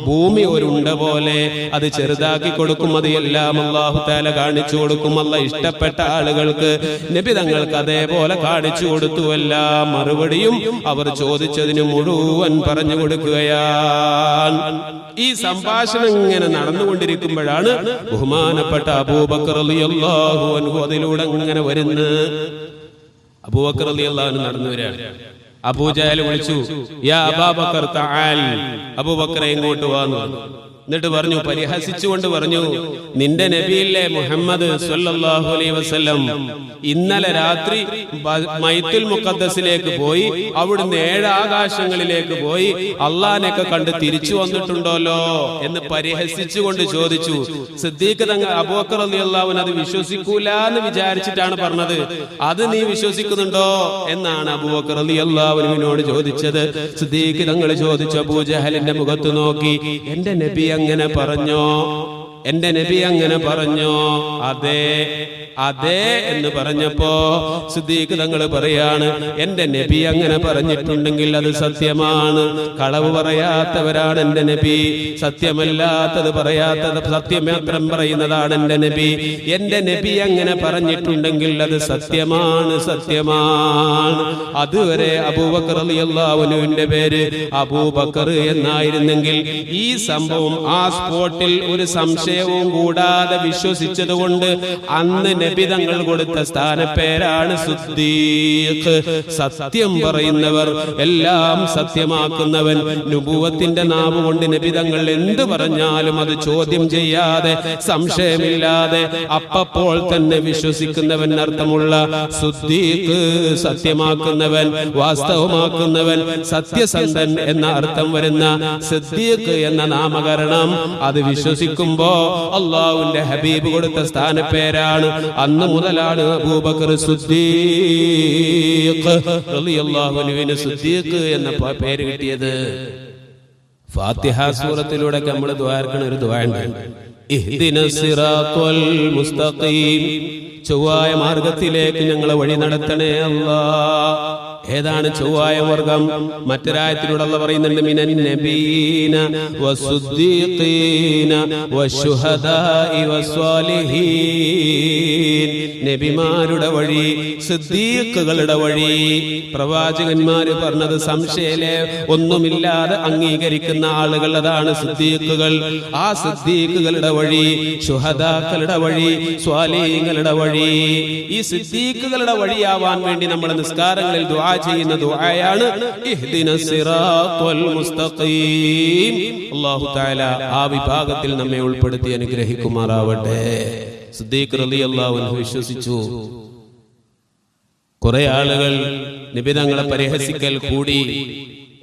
ഭൂമി ഒരുണ്ട പോലെ അത് ചെറുതാക്കി കൊടുക്കും. അത് എല്ലാം അള്ളാഹു തആല കാണിച്ചു കൊടുക്കും. അല്ലാഹ് ഇഷ്ടപ്പെട്ട ആളുകൾക്ക് നബി തങ്ങൾക്ക് അതേപോലെ കാണിച്ചു കൊടുത്തു. എല്ലാ മറുപടിയും അവർ ചോദിച്ചതിന് മുഴുവൻ പറഞ്ഞു കൊടുക്കുകയാണ്. ഈ സംഭാഷണം ഇങ്ങനെ നടന്നുകൊണ്ടിരിക്കുമ്പോഴാണ് ബഹുമാനപ്പെട്ട അബൂബക്കർ റളിയല്ലാഹു അൻഹു അതിലൂടെ ഇങ്ങനെ വരുന്നത്. അബൂബക്കർ റളിയല്ലാഹു അൻഹു നടന്നു വരികയാണ്. അബൂജഹൽ വിളിച്ചു, യാ അബൂബക്കർ തആൽ, അബൂബക്കറെ ഇങ്ങോട്ട് വാന്നു. എന്നിട്ട് പറഞ്ഞു, പരിഹസിച്ചുകൊണ്ട് പറഞ്ഞു, നിന്റെ നബിയില്ലേ മുഹമ്മദ് സല്ലല്ലാഹു അലൈഹി വസല്ലം ഇന്നലെ രാത്രി ബൈത്തുൽ മുഖദ്ദസിലേക്ക് പോയി, അവിടുന്ന് 7 ആകാശങ്ങളിലേക്ക് പോയി അള്ളാഹിനെയൊക്കെ കണ്ട് തിരിച്ചു വന്നിട്ടുണ്ടല്ലോ എന്ന് പരിഹസിച്ചുകൊണ്ട് ചോദിച്ചു. സിദ്ദീഖ് തങ്ങൾ അബൂബക്കർ റളിയല്ലാഹു അൻഹു അത് വിശ്വസിക്കൂല എന്ന് വിചാരിച്ചിട്ടാണ് പറഞ്ഞത്. അത് നീ വിശ്വസിക്കുന്നുണ്ടോ എന്നാണ് അബൂബക്കർ റളിയല്ലാഹു അൻഹുവിനോട് ചോദിച്ചത്. സിദ്ദീഖ് തങ്ങൾ ചോദിച്ചു, അബൂജഹലിന്റെ മുഖത്ത് നോക്കി, എന്റെ നബി അങ്ങനെ പറഞ്ഞോ? എന്റെ നബി അങ്ങനെ പറഞ്ഞോ? അതെ അതെ എന്ന് പറഞ്ഞപ്പോ സിദ്ദീഖ് തങ്ങൾ പറയാണ്, എന്റെ നബി അങ്ങനെ പറഞ്ഞിട്ടുണ്ടെങ്കിൽ അത് സത്യമാണ്. കളവ് പറയാത്തവരാണ് എന്റെ നബി. സത്യമല്ലാത്തത് പറയാത്തത് സത്യം മാത്രം പറയുന്നതാണ് എന്റെ നബി. എന്റെ നബി അങ്ങനെ പറഞ്ഞിട്ടുണ്ടെങ്കിൽ അത് സത്യമാണ്, സത്യമാണ്. അതുവരെ അബൂബക്കർ റളിയല്ലാഹു അൻഹുവിന്റെ പേര് അബൂബക്കർ എന്നായിരുന്നെങ്കിൽ ഈ സംഭവം ആ സ്പോട്ടിൽ ഒരു സംശയം സംശയവും കൂടാതെ വിശ്വസിച്ചതുകൊണ്ട് അന്ന് നബി തങ്ങൾ കൊടുത്ത സ്ഥാനപ്പേരാണ് സിദ്ദീഖ്. സത്യം പറയുന്നവർ, എല്ലാം സത്യമാക്കുന്നവൻ. നുബുവത്തിന്റെ നാവ് കൊണ്ട് നബി തങ്ങൾ എന്ത് പറഞ്ഞാലും അത് ചോദ്യം ചെയ്യാതെ സംശയമില്ലാതെ അപ്പോൾ തന്നെ വിശ്വസിക്കുന്നവൻ അർത്ഥമുള്ള സിദ്ദീഖ്, സത്യമാക്കുന്നവൻ, വാസ്തവമാക്കുന്നവൻ, സത്യസന്ധൻ എന്ന അർത്ഥം വരുന്ന സിദ്ദീഖ് എന്ന നാമകരണം അത് വിശ്വസിക്കുമ്പോ അള്ളാഹുവിന്റെ ഹബീബ് കൊടുത്ത സ്ഥാനപ്പേരാണ്. അന്ന് മുതലാണ് അബൂബക്കർ സിദ്ദീഖ് റളിയല്ലാഹു അൻഹുവിന് സിദ്ദീഖ് എന്ന പേര് കിട്ടിയത്. ഫാത്തിഹ സൂറത്തിലൂടെ നമ്മൾ ദുആർക്കണ ഒരു ദുആ ഉണ്ട്, ഇഹ്ദിനസ് സിറാത്തുൽ മുസ്തഖീം, ചൊവ്വായ മാർഗത്തിലേക്ക് ഞങ്ങളെ വഴി നടത്തണേ അല്ലാഹ്. ഏതാണ് ചൊവ്വായ മാർഗം? മറ്റൊരായത്തിലൂടെ അല്ലാഹ് പറയുന്നുണ്ട്, മിനൻ നബീന വസ്സുദ്ദീഖീന വശുഹദാഇ വസ്സാലിഹീൻ, നബിമാരുടെ വഴി, സിദ്ദീഖുകളുടെ വഴി. പ്രവാചകന്മാര് പറഞ്ഞത് സംശയലേ ഒന്നുമില്ലാതെ അംഗീകരിക്കുന്ന ആളുകൾ, അതാണ് സിദ്ദീഖുകൾ. ആ സിദ്ദീഖുകളുടെ വഴി, ശുഹദാക്കളുടെ വഴി, സ്വാലിഹീങ്ങളുടെ വഴി. ഈ സിദ്ദീഖുകളുടെ വഴിയാവാൻ വേണ്ടി നമ്മൾ നിസ്കാരങ്ങളിൽ ദുആ ചെയ്യുന്ന ദുആയാണ് ഇഹ്ദിനസ് സിറാത്തുൽ മുസ്തഖീം. അല്ലാഹു തആല ആ വിഭാഗത്തിൽ നമ്മെ ഉൾപ്പെടുത്തി അനുഗ്രഹിക്കുമാറാവട്ടെ. സിദ്ദീഖ് റളിയല്ലാഹു അൻഹു വിശ്വസിച്ചു. കുറെ ആളുകൾ നബി തങ്ങളെ പരിഹസിക്കൽ കൂടി.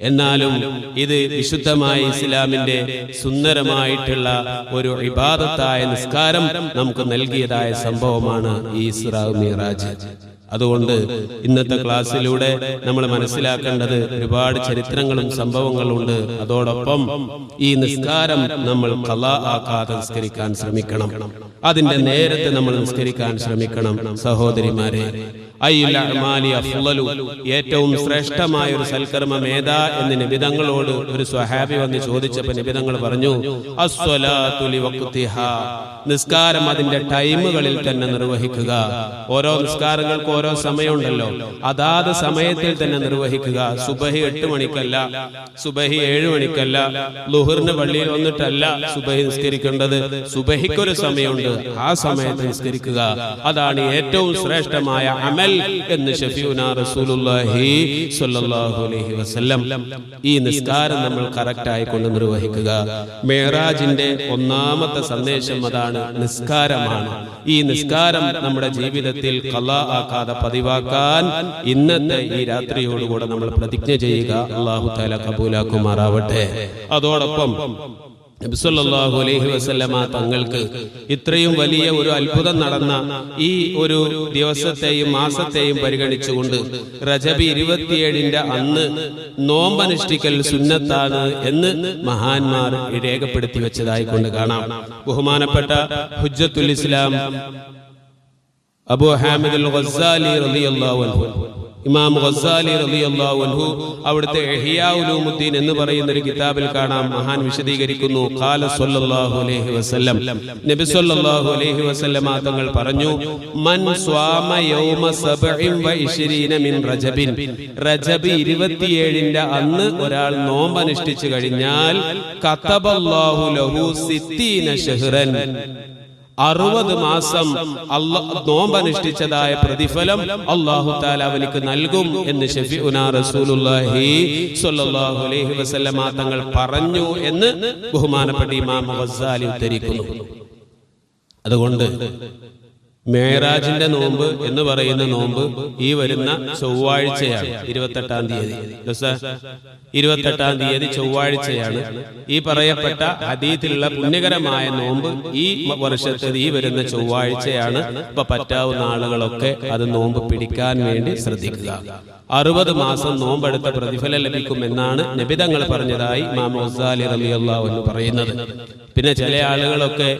എന്നാലും ഇത് വിശുദ്ധമായ ഇസ്ലാമിന്റെ സുന്ദരമായിട്ടുള്ള ഒരു ഇബാദത്തായ നിസ്കാരം നമുക്ക് നൽകിയതായ സംഭവമാണ് ഈ ഇസ്രാ മിഅ്റാജ്. അതുകൊണ്ട് ഇന്നത്തെ ക്ലാസ്സിലൂടെ നമ്മൾ മനസ്സിലാക്കേണ്ടത് ഒരുപാട് ചരിത്രങ്ങളും സംഭവങ്ങളുണ്ട്. അതോടൊപ്പം ഈ നിസ്കാരം നമ്മൾ ഖളാ ആക്കാതെ നിസ്കരിക്കാൻ ശ്രമിക്കണം. അതിന്റെ നേരത്തെ നമ്മൾ നിസ്കരിക്കാൻ ശ്രമിക്കണം. സഹോദരിമാരെ, അയ്യുൽ അഅ്മാലി അഫ്ളലു, ഏറ്റവും ശ്രേഷ്ഠമായ ഒരു സൽക്കർമ്മം ഏതാ എന്ന് നബിതങ്ങളോട് ഒരു സ്വഹാബി വന്ന് ചോദിച്ചപ്പോൾ നബിതങ്ങൾ പറഞ്ഞു, അസ്സലാത്തു ലിവഖ്തിഹാ, നിസ്കാരം അതിന്റെ ടൈമുകളിൽ തന്നെ നിർവഹിക്കുക. ഓരോ നിസ്കാരങ്ങൾക്ക് ഓരോ സമയമുണ്ടല്ലോ, അതാത് സമയത്തിൽ തന്നെ നിർവഹിക്കുക. സുബഹി 8 മണിക്കല്ല, സുബഹി 7 മണിക്കല്ല, ളുഹറിന് പള്ളിയിൽ വന്നിട്ടല്ല സുബഹി നിസ്കരിക്കേണ്ടത്. സുബഹിക്കൊരു സമയമുണ്ട്, ആ സമയത്ത് നിസ്കരിക്കുക. അതാണ് ഏറ്റവും ശ്രേഷ്ഠമായ അമൽ എന്ന് ശഫീഉനാ റസൂലുള്ളാഹി സ്വല്ലല്ലാഹു അലൈഹി വസല്ലം. ഈ നിസ്കാരം നമ്മൾ കറക്റ്റ് ആയിക്കൊണ്ട് നിർവഹിക്കുക. മിഅ്റാജിന്റെ ഒന്നാമത്തെ സന്ദേശം അതാണ്, നിസ്കാരമാണ്. ഈ നിസ്കാരം നമ്മുടെ ജീവിതത്തിൽ ഖളാ ആക്കാതെ പതിവാക്കാൻ ഇന്നത്തെ ഈ രാത്രിയോടുകൂടെ നമ്മൾ പ്രതിജ്ഞ ചെയ്യുക. അല്ലാഹു തആല കബൂലാക്കുമാറാവട്ടെ. അതോടൊപ്പം നബി സല്ലല്ലാഹു അലൈഹി വസല്ലമ തങ്ങൾക്ക് ഇത്രയും വലിയ ഒരു അത്ഭുതം നടന്ന ഈ ഒരു ദിവസത്തെയും മാസത്തെയും പരിഗണിച്ചുകൊണ്ട് റജബ് 27 അന്ന് നോമ്പനുഷ്ഠിക്കൽ സുന്നത്താണ് എന്ന് മഹാന്മാർ രേഖപ്പെടുത്തി വെച്ചതായിക്കൊണ്ട് കാണാം. ബഹുമാനപ്പെട്ട ഹുജ്ജത്തുൽ ഇസ്ലാം അബൂ ഹാമിദ് അൽ ഗസ്സാലി റളിയല്ലാഹു അൻഹു, ഇമാം ഗസ്സാലി റളിയല്ലാഹു അൻഹു അവിടുത്തെ ഇഹ്യാ ഉലൂമുദ്ദീൻ എന്ന് പറയുന്ന ഒരു കിതാബിൽ കാണാം, മഹാൻ വിശദീകരിക്കുന്നു, ഖാല സ്വല്ലല്ലാഹു അലൈഹി വസല്ലം, നബി സ്വല്ലല്ലാഹു അലൈഹി വസല്ലം തങ്ങൾ പറഞ്ഞു, മൻ സ്വാമ യൗമ 27 മിൻ റജബിൻ, റജബ് 27 അന്ന് ഒരാൾ നോമ്പ് അനുഷ്ഠിച്ചു കഴിഞ്ഞാൽ കതബല്ലാഹു ലഹു 60 ശഹ്റൻ, 60 മാസം നോമ്പനുഷ്ഠിച്ചതായ പ്രതിഫലം അല്ലാഹു തആല അവനിക്ക് നൽകും എന്ന് ശഫീഉനാ റസൂലുള്ളാഹി സ്വല്ലല്ലാഹു അലൈഹി വസല്ലമ തങ്ങൾ പറഞ്ഞു എന്ന് ബഹുമാനപ്പെട്ട ഇമാം ഗസ്സാലി ഉദ്ധരിക്കുന്നു. അതുകൊണ്ട് മിഅ്റാജിന്റെ നോമ്പ് എന്ന് പറയുന്ന നോമ്പ് ഈ വരുന്ന ചൊവ്വാഴ്ചയാണ്, 28-ാം തീയതി. 28-ാം തീയതി ചൊവ്വാഴ്ചയാണ്. ഈ പറയപ്പെട്ട ഹദീസിലുള്ള പുണ്യകരമായ നോമ്പ് ഈ വർഷത്തെ ഈ വരുന്ന ചൊവ്വാഴ്ചയാണ്. ഇപ്പൊ പറ്റാവുന്ന ആളുകളൊക്കെ അത് നോമ്പ് പിടിക്കാൻ വേണ്ടി ശ്രദ്ധിക്കുക. 60 മാസം നോമ്പെടുത്ത പ്രതിഫലം ലഭിക്കുമെന്നാണ് നബിതങ്ങൾ പറഞ്ഞതായി ഇമാം ഗസ്സാലി റളിയല്ലാഹു അൻഹു പറയുന്നത്. പിന്നെ ചില ആളുകളൊക്കെ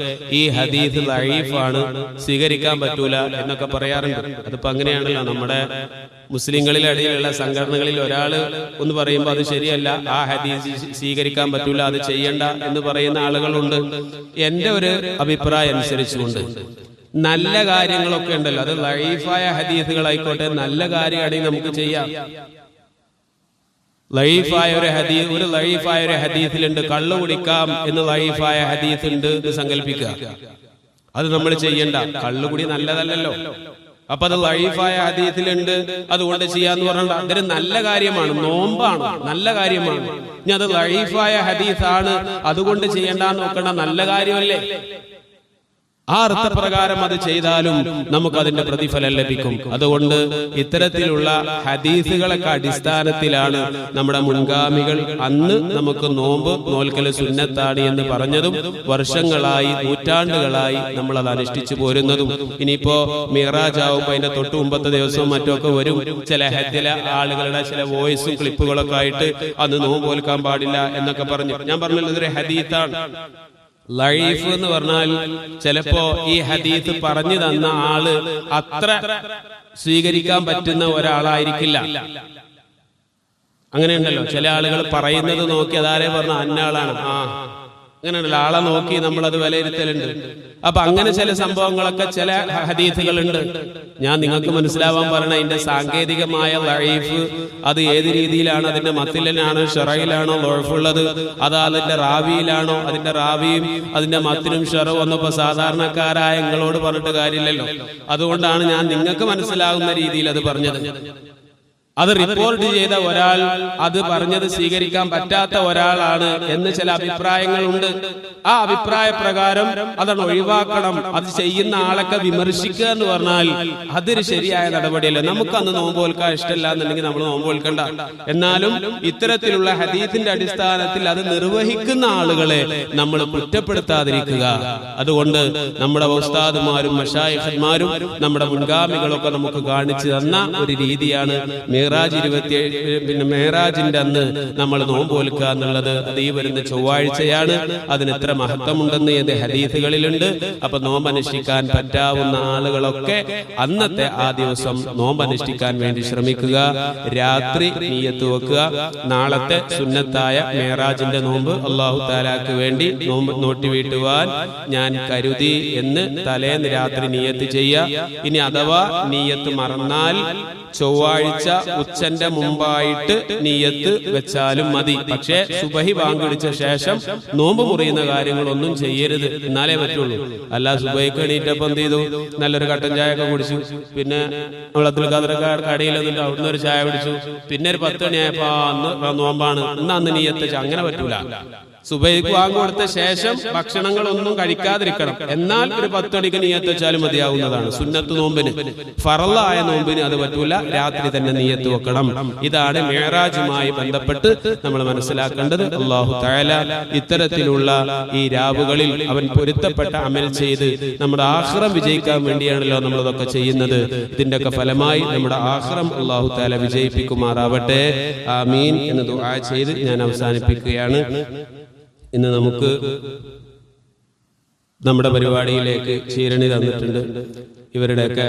ഈ ഹദീസ് ദഈഫാണ്, സ്വീകരിക്കാൻ പറ്റൂല എന്നൊക്കെ പറയാറുണ്ട്. അതിപ്പോ അങ്ങനെയാണല്ലോ, നമ്മുടെ മുസ്ലിങ്ങളിൽ ഇടയിലുള്ള സംഘടനകളിൽ ഒരാള് ഒന്ന് പറയുമ്പോൾ അത് ശരിയല്ല, ആ ഹദീസ് സ്വീകരിക്കാൻ പറ്റൂല, അത് ചെയ്യണ്ട എന്ന് പറയുന്ന ആളുകളുണ്ട്. എന്റെ ഒരു അഭിപ്രായം അനുസരിച്ചുകൊണ്ട് നല്ല കാര്യങ്ങളൊക്കെ ഉണ്ടല്ലോ, അത് ലൈഫായ ഹദീസുകളായിക്കോട്ടെ, നല്ല കാര്യമാണെങ്കിൽ നമുക്ക് ചെയ്യാം. ലൈഫായ ഒരു ഹദീസിലുണ്ട് കള്ളു കുടിക്കാം എന്ന് ലൈഫായ ഹദീസ് ഉണ്ട് എന്ന് സങ്കല്പിക്കുക. അത് നമ്മൾ ചെയ്യണ്ട. കള്ളുകുടി നല്ലതല്ലല്ലോ. അപ്പൊ അത് ലൈഫായ ഹദീസിലുണ്ട്, അതുകൊണ്ട് ചെയ്യാന്ന് പറഞ്ഞാൽ അതൊരു നല്ല കാര്യമാണ്, നോമ്പാണ്, നല്ല കാര്യമാണ്. ഇനി അത് ലൈഫായ ഹദീസാണ് അതുകൊണ്ട് ചെയ്യണ്ടെന്ന് നോക്കണ്ട, നല്ല കാര്യമല്ലേ? ആ അർത്ഥപ്രകാരം അത് ചെയ്താലും നമുക്ക് അതിന്റെ പ്രതിഫലം ലഭിക്കും. അതുകൊണ്ട് ഇത്തരത്തിലുള്ള ഹദീസുകളൊക്കെ അടിസ്ഥാനത്തിലാണ് നമ്മുടെ മുൻഗാമികൾ അന്ന് നമുക്ക് നോമ്പ് നോൽക്കൽ സുന്നത്താണ് എന്ന് പറഞ്ഞതും വർഷങ്ങളായി, നൂറ്റാണ്ടുകളായി നമ്മൾ അത് അനുഷ്ഠിച്ചു പോരുന്നതും. ഇനിയിപ്പോ മിറാജ് ആവുമ്പോ അതിന്റെ തൊട്ട് മുമ്പത്തെ ദിവസവും മറ്റൊക്കെ വരും ചില ആളുകളുടെ ചില വോയിസും ക്ലിപ്പുകളൊക്കെ ആയിട്ട് അന്ന് നോമ്പ് നോൽക്കാൻ പാടില്ല എന്നൊക്കെ പറഞ്ഞു. ഞാൻ പറഞ്ഞല്ലോ ഇതൊരു ഹദീസാണ്. ലൈഫ് എന്ന് പറഞ്ഞാൽ ചിലപ്പോ ഈ ഹദീസ് പറഞ്ഞു തന്ന ആള് അത്ര സ്വീകരിക്കാൻ പറ്റുന്ന ഒരാളായിരിക്കില്ല. അങ്ങനെയുണ്ടല്ലോ, ചില ആളുകൾ പറയുന്നത് നോക്കി അതാരെ പറഞ്ഞ അന്നാളാണ്, അങ്ങനെയുണ്ടല്ലോ, ആളെ നോക്കി നമ്മളത് വിലയിരുത്തലുണ്ട്. അപ്പൊ അങ്ങനെ ചില സംഭവങ്ങളൊക്കെ ചില ഹദീസുകളുണ്ട്. ഞാൻ നിങ്ങൾക്ക് മനസ്സിലാവാൻ പറഞ്ഞ അതിന്റെ സാങ്കേതികമായ ലൈഫ് അത് ഏത് രീതിയിലാണ്, അതിന്റെ മത്തിലാണോ ഷറയിലാണോ ലോഫുള്ളത്, അത് അതിന്റെ റാവിയിലാണോ, അതിന്റെ റാവിയും അതിന്റെ മത്തിനും ഷറ വന്നപ്പോ സാധാരണക്കാരായ നിങ്ങളോട് പറഞ്ഞിട്ട് കാര്യമില്ലല്ലോ. അതുകൊണ്ടാണ് ഞാൻ നിങ്ങൾക്ക് മനസ്സിലാകുന്ന രീതിയിൽ അത് പറഞ്ഞത്. അത് റിപ്പോർട്ട് ചെയ്ത ഒരാൾ അത് പറഞ്ഞത് സ്വീകരിക്കാൻ പറ്റാത്ത ഒരാളാണ് എന്ന് ചില അഭിപ്രായങ്ങളുണ്ട്. ആ അഭിപ്രായ പ്രകാരം അതാണ് ഒഴിവാക്കണം. അത് ചെയ്യുന്ന ആളൊക്കെ വിമർശിക്കുക എന്ന് പറഞ്ഞാൽ അതൊരു ശരിയായ നടപടിയല്ല. നമുക്ക് അന്ന് നോമ്പ് നോൽക്കാൻ ഇഷ്ടമില്ല എന്നുണ്ടെങ്കിൽ നമ്മൾ നോമ്പ് നോൽക്കണ്ട. എന്നാലും ഇത്തരത്തിലുള്ള ഹദീസിന്റെ അടിസ്ഥാനത്തിൽ അത് നിർവഹിക്കുന്ന ആളുകളെ നമ്മൾ കുറ്റപ്പെടുത്താതിരിക്കുക. അതുകൊണ്ട് നമ്മുടെ ഉസ്താദുമാരും മശായിഖന്മാരും നമ്മുടെ മുൻഗാമികളൊക്കെ നമുക്ക് കാണിച്ചു തന്ന ഒരു രീതിയാണ് മിറാജ് 27, മേറാജിന്റെ അന്ന് നമ്മൾ നോമ്പ് നോൽക്കുക എന്നുള്ളത്. അത് ഈ വരുന്ന ചൊവ്വാഴ്ചയാണ്. അതിന് എത്ര മഹത്വമുണ്ടെന്ന് ഏത് ഹദീസുകളിലുണ്ട്. അപ്പൊ നോമ്പ് അനുഷ്ഠിക്കാൻ പറ്റാവുന്ന ആളുകളൊക്കെ അന്നത്തെ ആ ദിവസം നോമ്പ് അനുഷ്ഠിക്കാൻ വേണ്ടി ശ്രമിക്കുക. രാത്രി നിയ്യത്ത് വെക്കുക, നാളത്തെ സുന്നത്തായ മേറാജിന്റെ നോമ്പ് അല്ലാഹു തആലാക്ക് വേണ്ടി നോമ്പ് നോട്ടി വീട്ടുവാൻ ഞാൻ കരുതി എന്ന് തലേന്ന് രാത്രി നിയ്യത്ത് ചെയ്യുക. ഇനി അഥവാ നിയ്യത്ത് മറന്നാൽ ചൊവ്വാഴ്ച ഉച്ചന്റെ മുമ്പായിട്ട് നിയ്യത്ത് വെച്ചാലും മതി. പക്ഷേ സുബഹി ബാങ്ക് ശേഷം നോമ്പ് മുറിയുന്ന കാര്യങ്ങളൊന്നും ചെയ്യരുത്, എന്നാലേ പറ്റുള്ളൂ. അല്ല സുബഹിക്ക് എണീറ്റപ്പം എന്ത് ചെയ്തു, നല്ലൊരു കട്ടൻ ചായ ഒക്കെ കുടിച്ചു, പിന്നെ അബ്ദുൽ ഖാദർ കടയിൽ എന്നിട്ട് അവിടുന്ന് ഒരു ചായ കുടിച്ചു, പിന്നെ ഒരു 10 മണിയായപ്പോ അന്ന് നോമ്പാണ്, അന്ന് നിയ്യത്ത്. അങ്ങനെ പറ്റൂല. സുബഹിക്ക് ബാങ്ക് കൊടുത്ത ശേഷം ഭക്ഷണങ്ങളൊന്നും കഴിക്കാതിരിക്കണം. എന്നാൽ ഒരു 10 മണിക്ക് നിയ്യത്ത് വെച്ചാലും മതിയാവുന്നതാണ്. സുന്നത്ത് നോമ്പിന്, ഫറളായ നോമ്പിന് അത് പറ്റൂല, രാത്രി തന്നെ നിയ്യത്ത് വെക്കണം. ഇതാണ് മിഅ്റാജുമായി ബന്ധപ്പെട്ട് നമ്മൾ മനസ്സിലാക്കേണ്ടത്. അല്ലാഹു തആല ഇത്തരത്തിലുള്ള ഈ രാവുകളിൽ അവൻ പൊരുത്തപ്പെട്ട അമൽ ചെയ്ത് നമ്മുടെ ആഖിറം വിജയിക്കാൻ വേണ്ടിയാണല്ലോ നമ്മൾ ഇതൊക്കെ ചെയ്യുന്നത്. ഇതിന്റെയൊക്കെ ഫലമായി നമ്മുടെ ആഖിറം അല്ലാഹു തആല വിജയിപ്പിക്കുമാറാവട്ടെ. ആമീൻ എന്ന് ദുആ ചെയ്ത് ഞാൻ അവസാനിപ്പിക്കുകയാണ്. ഇന്ന് നമുക്ക് നമ്മുടെ പരിപാടിയിലേക്ക് ചീരണി തന്നിട്ടുണ്ട്. ഇവരുടെയൊക്കെ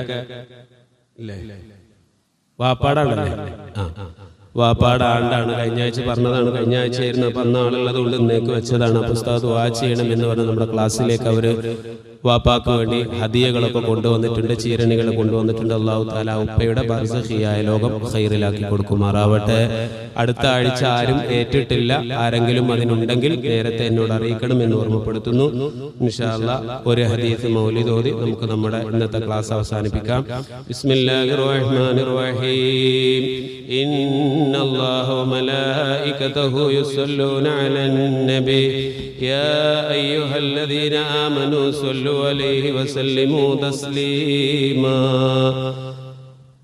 വാപ്പാടാണല്ലേ? വാപ്പാട് ആണ്ടാണ്. കഴിഞ്ഞ ആഴ്ച പറഞ്ഞതാണ്, കഴിഞ്ഞ ആഴ്ച ആയിരുന്നു. അപ്പൊ അന്ന് ആളുള്ളത് കൊണ്ട് ഇന്നേക്ക് വെച്ചതാണ്. അപ്പൊ ഉസ്താദ് ദുആ ചെയ്യണം എന്ന് പറഞ്ഞ് നമ്മുടെ ക്ലാസ്സിലേക്ക് അവര് വാപ്പാക്ക് വേണ്ടി ഹദിയകളൊക്കെ കൊണ്ടുവന്നിട്ടുണ്ട്, ചീരണികൾ കൊണ്ടുവന്നിട്ടുണ്ട്. അല്ലാഹു തആല ഉപ്പയുടെ ബർസഖിയായ ലോകം ഖൈറിലാക്കി കൊടുക്കുമാറാവട്ടെ. അടുത്ത ആഴ്ച ആരും ഏറ്റിട്ടില്ല, ആരെങ്കിലും അതിനുണ്ടെങ്കിൽ നേരത്തെ എന്നോട് അറിയിക്കണം എന്ന് ഓർമ്മപ്പെടുത്തുന്നു. ഇൻഷാ അല്ലാഹ് ഒരു ഹദീസ് മൗലിദ് ഓതി നമുക്ക് നമ്മുടെ ഇന്നത്തെ ക്ലാസ് അവസാനിപ്പിക്കാം. ബിസ്മില്ലാഹിർ റഹ്മാനിർ റഹീം. ഇന്നല്ലാഹ വമലായികതഹു യുസല്ലൂന അലൻ നബി യാ അയ്യുഹല്ലദീന ആമനൂ സ്വല്ലു عليه وسلموا تسليما.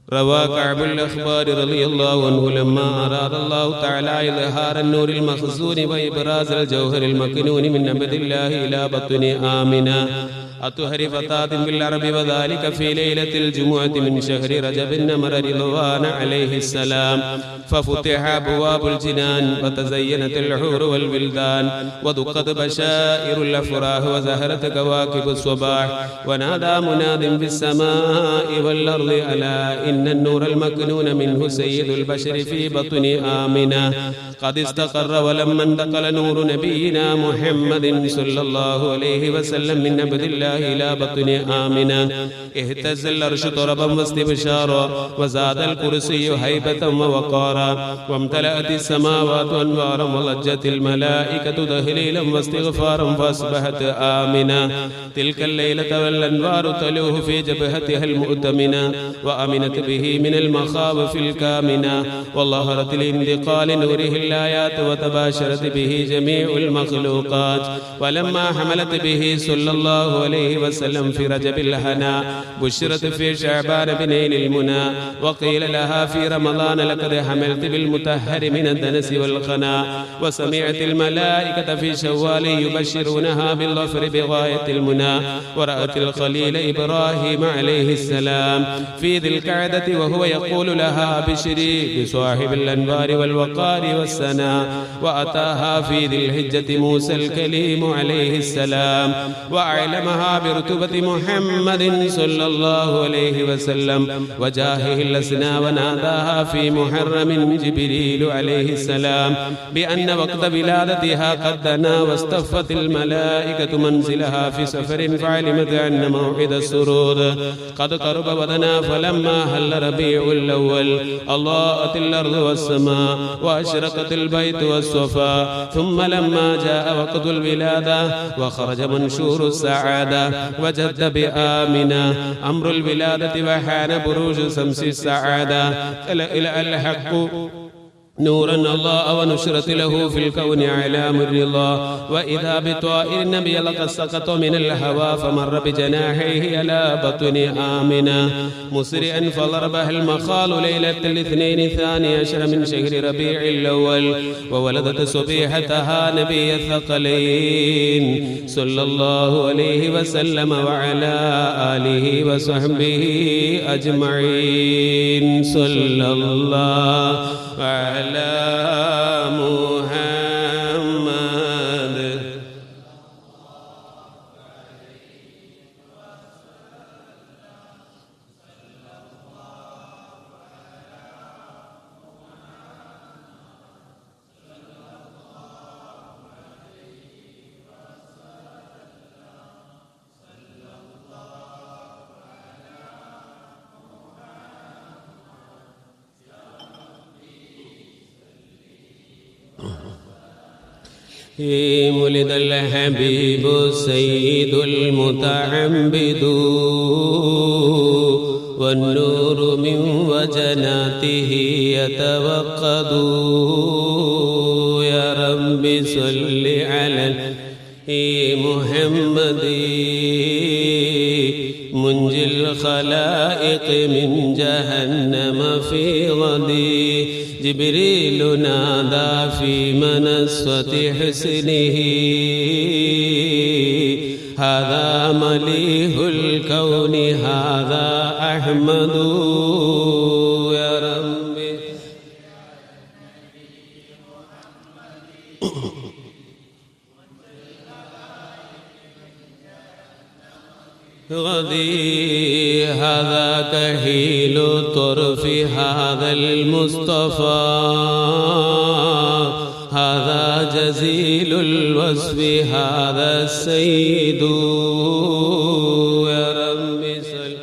روى كعب الأخبار رضي الله عنه لما أراد الله تعالى إظهار النور المخزون وإبراز الجوهر المكنون من عبد الله إلى بطن آمنة أطهر فتاة بالعرب وذلك في ليلة الجمعة من شهر رجب نمر رضوان عليه السلام ففتح أبواب الجنان وتزينت الحور والولدان ودقت بشائر الأفراح وزهرت كواكب الصباح ونادى مناد في السماء والأرض ألا إن النور المكنون منه سيد البشر في بطن آمنة قد استقر ولما انتقل نور نبينا محمد صلى الله عليه وسلم من عبد الله إلى بطن آمنة اهتز العرش طربا واستبشارا وزاد الكرسي هيبة ووقارا وامتلأت السماوات أنوارا وضجت الملائكة تهليلا واستغفارا فأصبحت آمنة تلك الليلة والأنوار تلوه في جبهتها المؤتمنة وأمنت به من المخاوف الكامنة وظهرت لانتقال نوره الآيات وتباشرت به جميع المخلوقات ولما حملت به صلى الله عليه وسلم في رجب الهنا بشرت في شعبان بنيل المنى وقيل لها في رمضان لقد حملت بالمطهر من الدنس والخنا وسمعت الملائكة في شوال يبشرونها بالظفر بغاية المنى ورأت الخليل إبراهيم عليه السلام في ذي القعدة وهو يقول لها بشري بصاحب الأنوار والوقار والسنا وأتاها في ذي الحجة موسى الكليم عليه السلام وأعلمها برتبة محمد صلى الله عليه وسلم وجاهه الأسنى وناداها في محرم جبريل عليه السلام بأن وقت ولادتها قد دنا واستفت الملائكة منزلها في سفر فعلمت أن موعد السرور قد قرب ودنا فلما هل ربيع الأول أضاءت الأرض والسماء وأشرقت البيت والصفا ثم لما جاء وقت الولادة وخرج منشور السعادة وجد بآمنة أمر الولادة وحان بروج شمس السعادة إلى الحق نورا الله ونشرت له في الكون أعلام الرضا وإذا بطائر النبي لقد سقط من الهوى فمر بجناحيه على بطن آمنة مسرعا فضربها المخال ليلة الاثنين 12 من شهر ربيع الأول وولدت صبيحتها نبي الثقلين صلى الله عليه وسلم وعلى آله وصحبه أجمعين صلى الله على محمد ولد الحبيب السيد المتعبد والنور من وجناته يتوقد يا رب صل على محمد منجي الخلائق من جهنم في غدي جبريل نادى في منصة حسنه هذا مليح الكون هذا أحمد يا ربي غدي هذا كهيل طرف هذا المصطفى هذا جزيل الوصف هذا السيد يا رب صل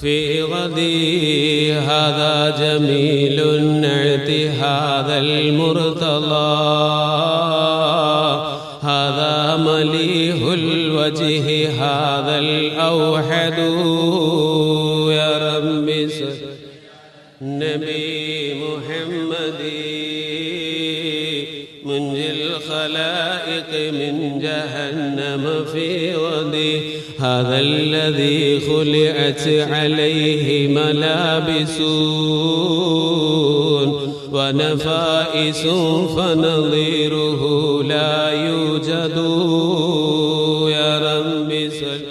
في غدي هذا جميل النعت هذا المرتضى هذا مليح الوجه هذا الأوحد يا رب نبي محمد منجي الخلائق من جهنم في غدي هذا الذي خلعت عليه ملابس ونفائس فنظيره لا يوجد يا رب صل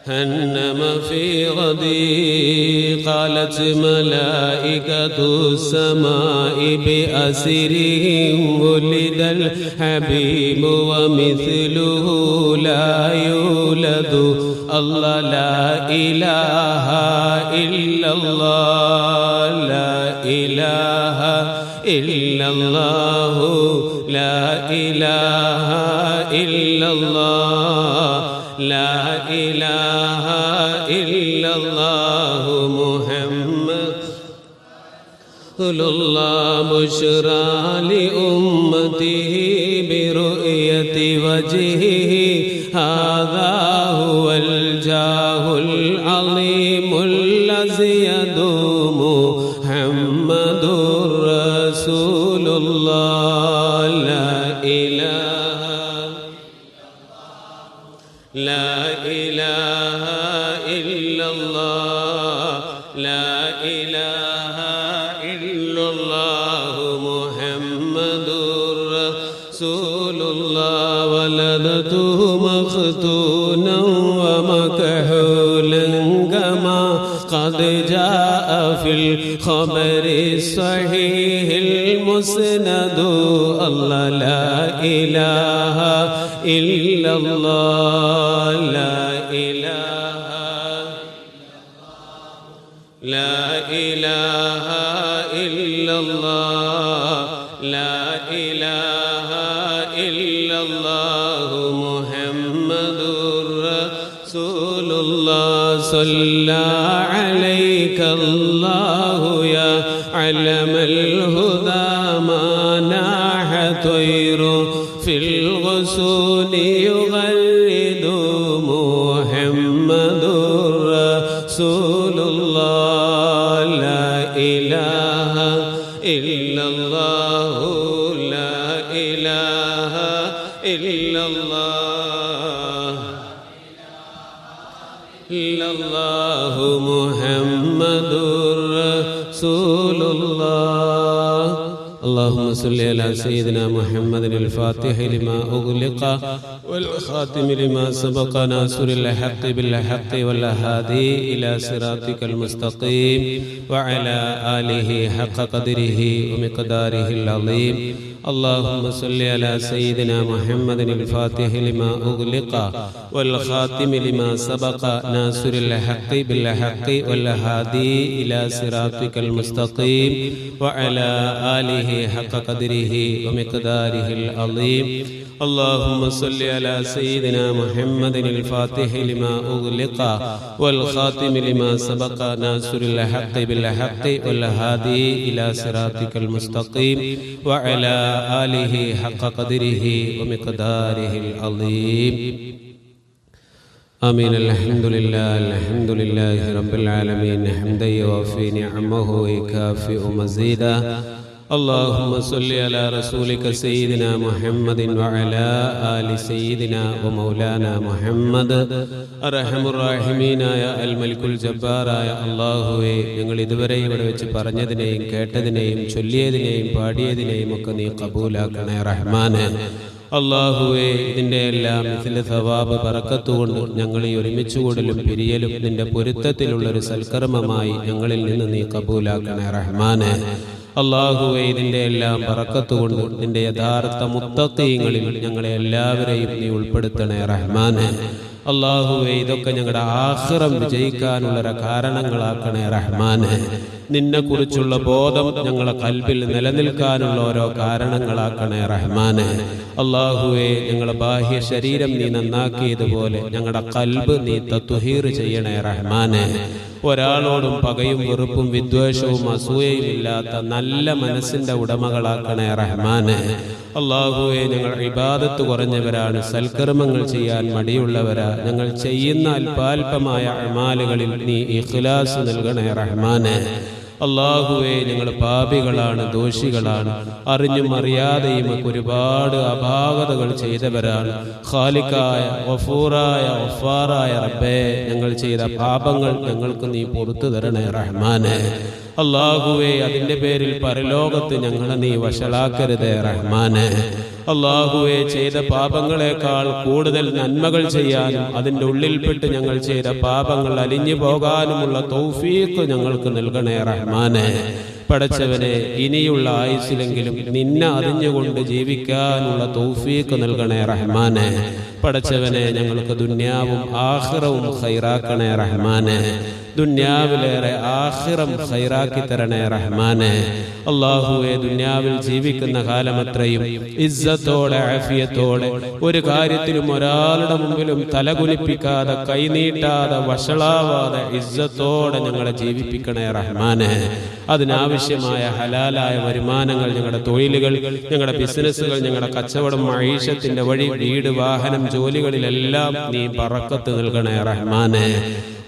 جهنم في غدي قالت ملائكة السماء بأسرهم ولد الحبيب ومثله لا يولد الله لا إله إلا الله لا إله إلا الله لا إله إلا الله لا إله إلا الله محمد رسول الله بشرى لأمته برؤية وجهه هذا هو الجاه العظيم الذي يدوم محمد رسول الله لا إله لا إله إلا الله لا إله إلا الله محمد رسول الله ولدته مختونا ومكحولا كما قد جاء في الخبر الصحيح المسند الله لا إله إلا الله لا إله لا إله إلا الله لا إله إلا الله محمد رسول الله صلى عليك الله يا علم الهدى ما ناح طير في الغصون يغرد محمد رسول الله لا إله إلا الله لا إله إلا الله إلا الله محمد رسول الله اللهم صل على سيدنا محمد الفاتح لما أغلق والخاتم لما سبق ناصر الحق بالحق والهادي إلى صراطك المستقيم وعلى آله حق قدره ومقداره العظيم اللهم صل على سيدنا محمد الفاتح لما أغلق والخاتم لما سبق ناصر الحق بالحق والهادي إلى صراطك المستقيم وعلى آله حق قدره ومقداره العظيم اللهم صل على سيدنا محمد الفاتح لما أغلق والخاتم لما سبق ناصر الحق بالحق والهادي إلى صراطك المستقيم وعلى آله حق قدره ومقداره العظيم آمين الحمد لله رب العالمين حمدا يوافي نعمه ويكافئ مزيدا اللهم صل على رسولك سيدنا محمد وعلى آل سيدنا ومولانا محمد أرحم الراحمين يا الملك الجبار يا الله ഞങ്ങൾ ഇതുവരെ ഇവിടെ വെച്ച് പറഞ്ഞതിനെയും കേട്ടതിനെയും ചൊല്ലിയതിനെയും പാടിയതിനെയും ഒക്കെ നീ കബൂലാക്കണേ റഹ്മാനെ അല്ലാഹുവേ ഇതിന്റെ എല്ലാം മിഥില സവാബ് ബറക്കത്ത് കൊണ്ട് ഞങ്ങൾ ഈ ഒരുമിച്ച് കൂടലും പിരിയലും നിന്റെ പൊരുത്തത്തിലുള്ള ഒരു സൽക്കർമ്മമായി ഞങ്ങളിൽ നിന്ന് നീ കബൂലാക്കണേ റഹ്മാനെ അല്ലാഹുവേ ഇതിന്റെ എല്ലാം ബറക്കത്ത് കൊണ്ട് നിന്റെ യഥാർത്ഥ മുത്തഖീങ്ങളിൽ ഞങ്ങളെ എല്ലാവരെയും നീ ഉൾപ്പെടുത്തണേ റഹ്മാനെ അല്ലാഹുവേ ഇതൊക്കെ ഞങ്ങളുടെ ആഖിറം വിജയിക്കാനുള്ള കാരണങ്ങളാക്കണേ റഹ്മാനെ നിന്നെ കുറിച്ചുള്ള ബോധം ഞങ്ങളുടെ കൽബിൽ നിലനിൽക്കാനുള്ള ഓരോ കാരണങ്ങളാക്കണേ റഹ്മാനെ അല്ലാഹുവേ ഞങ്ങളുടെ ബാഹ്യ ശരീരം നീ നന്നാക്കിയതുപോലെ ഞങ്ങളുടെ കൽബ് നീ തത്വഹീർ ചെയ്യണേ റഹ്മാനെ ഒരാളോടും പകയും വെറുപ്പും വിദ്വേഷവും അസൂയയും ഇല്ലാത്ത നല്ല മനസ്സിന്റെ ഉടമകളാക്കണേ റഹ്മാനെ അല്ലാഹുവേ ഞങ്ങൾ ഇബാദത്ത് കുറഞ്ഞവരാണ് സൽക്കർമ്മങ്ങൾ ചെയ്യാൻ മടിയുള്ളവരാ ഞങ്ങൾ ചെയ്യുന്ന അല്പാൽപമായ അമാലുകളിൽ നീ ഇഖ്ലാസ് നൽകണേ റഹ്മാനെ അല്ലാഹുവേ ഞങ്ങൾ പാപികളാണ് ദോഷികളാണ് അറിഞ്ഞും അറിയാതെയും ഒരുപാട് അപാകതകൾ ചെയ്തവരാണ് ഖാലിഖായ ഗഫൂറായ ഗഫാറായ റബ്ബേ ഞങ്ങൾ ചെയ്ത പാപങ്ങൾ ഞങ്ങൾക്ക് നീ പുറത്തു തരണേ റഹ്മാനെ അല്ലാഹുവേ അതിന്റെ പേരിൽ പരലോകത്ത് ഞങ്ങളെ നീ വഷളാക്കരുതേ റഹ്മാനെ. അല്ലാഹുവേ ചെയ്ത പാപങ്ങളെക്കാൾ കൂടുതൽ നന്മകൾ ചെയ്യാനും അതിൻ്റെ ഉള്ളിൽപ്പെട്ട് ഞങ്ങൾ ചെയ്ത പാപങ്ങൾ അലിഞ്ഞു പോകാനുമുള്ള തൗഫീഖ് ഞങ്ങൾക്ക് നൽകണേ റഹ്മാനെ. പടച്ചവനെ, ഇനിയുള്ള ആയുസ്സിലെങ്കിലും നിന്നെ അറിഞ്ഞുകൊണ്ട് ജീവിക്കാനുള്ള തൗഫീഖ് നൽകണേ റഹ്മാനെ. പടച്ചവനെ, ഞങ്ങൾക്ക് ദുന്യാവും ആഖിറവും ഖൈറാക്കണേ റഹ്മാനെ. ദുന്യാവിലേറെ ആഖിറം ഖൈറാക്കി തരണേ റഹ്മാനെ. അല്ലാഹുവേ, ദുന്യാവിൽ ജീവിക്കുന്ന കാലമത്രയും ഇസ്സത്തോടെ ആഫിയത്തോടെ ഒരു കാര്യത്തിലും ഒരാളുടെ മുമ്പിലും തലകുലിപ്പിക്കാതെ കൈനീട്ടാതെ വഷളാവാതെ ഇസ്സത്തോടെ ഞങ്ങളെ ജീവിപ്പിക്കണേ റഹ്മാനെ. അതിനാവശ്യമായ ഹലാലായ വരുമാനങ്ങൾ, ഞങ്ങളുടെ തൊഴിലുകൾ, ഞങ്ങളുടെ ബിസിനസ്സുകൾ, ഞങ്ങളുടെ കച്ചവടം, മഈശത്തിന്റെ വഴി, വീട്, വാഹനം, ജോലികളിലെല്ലാം നീ ബറക്കത്ത് നൽകണേ റഹ്മാനെ.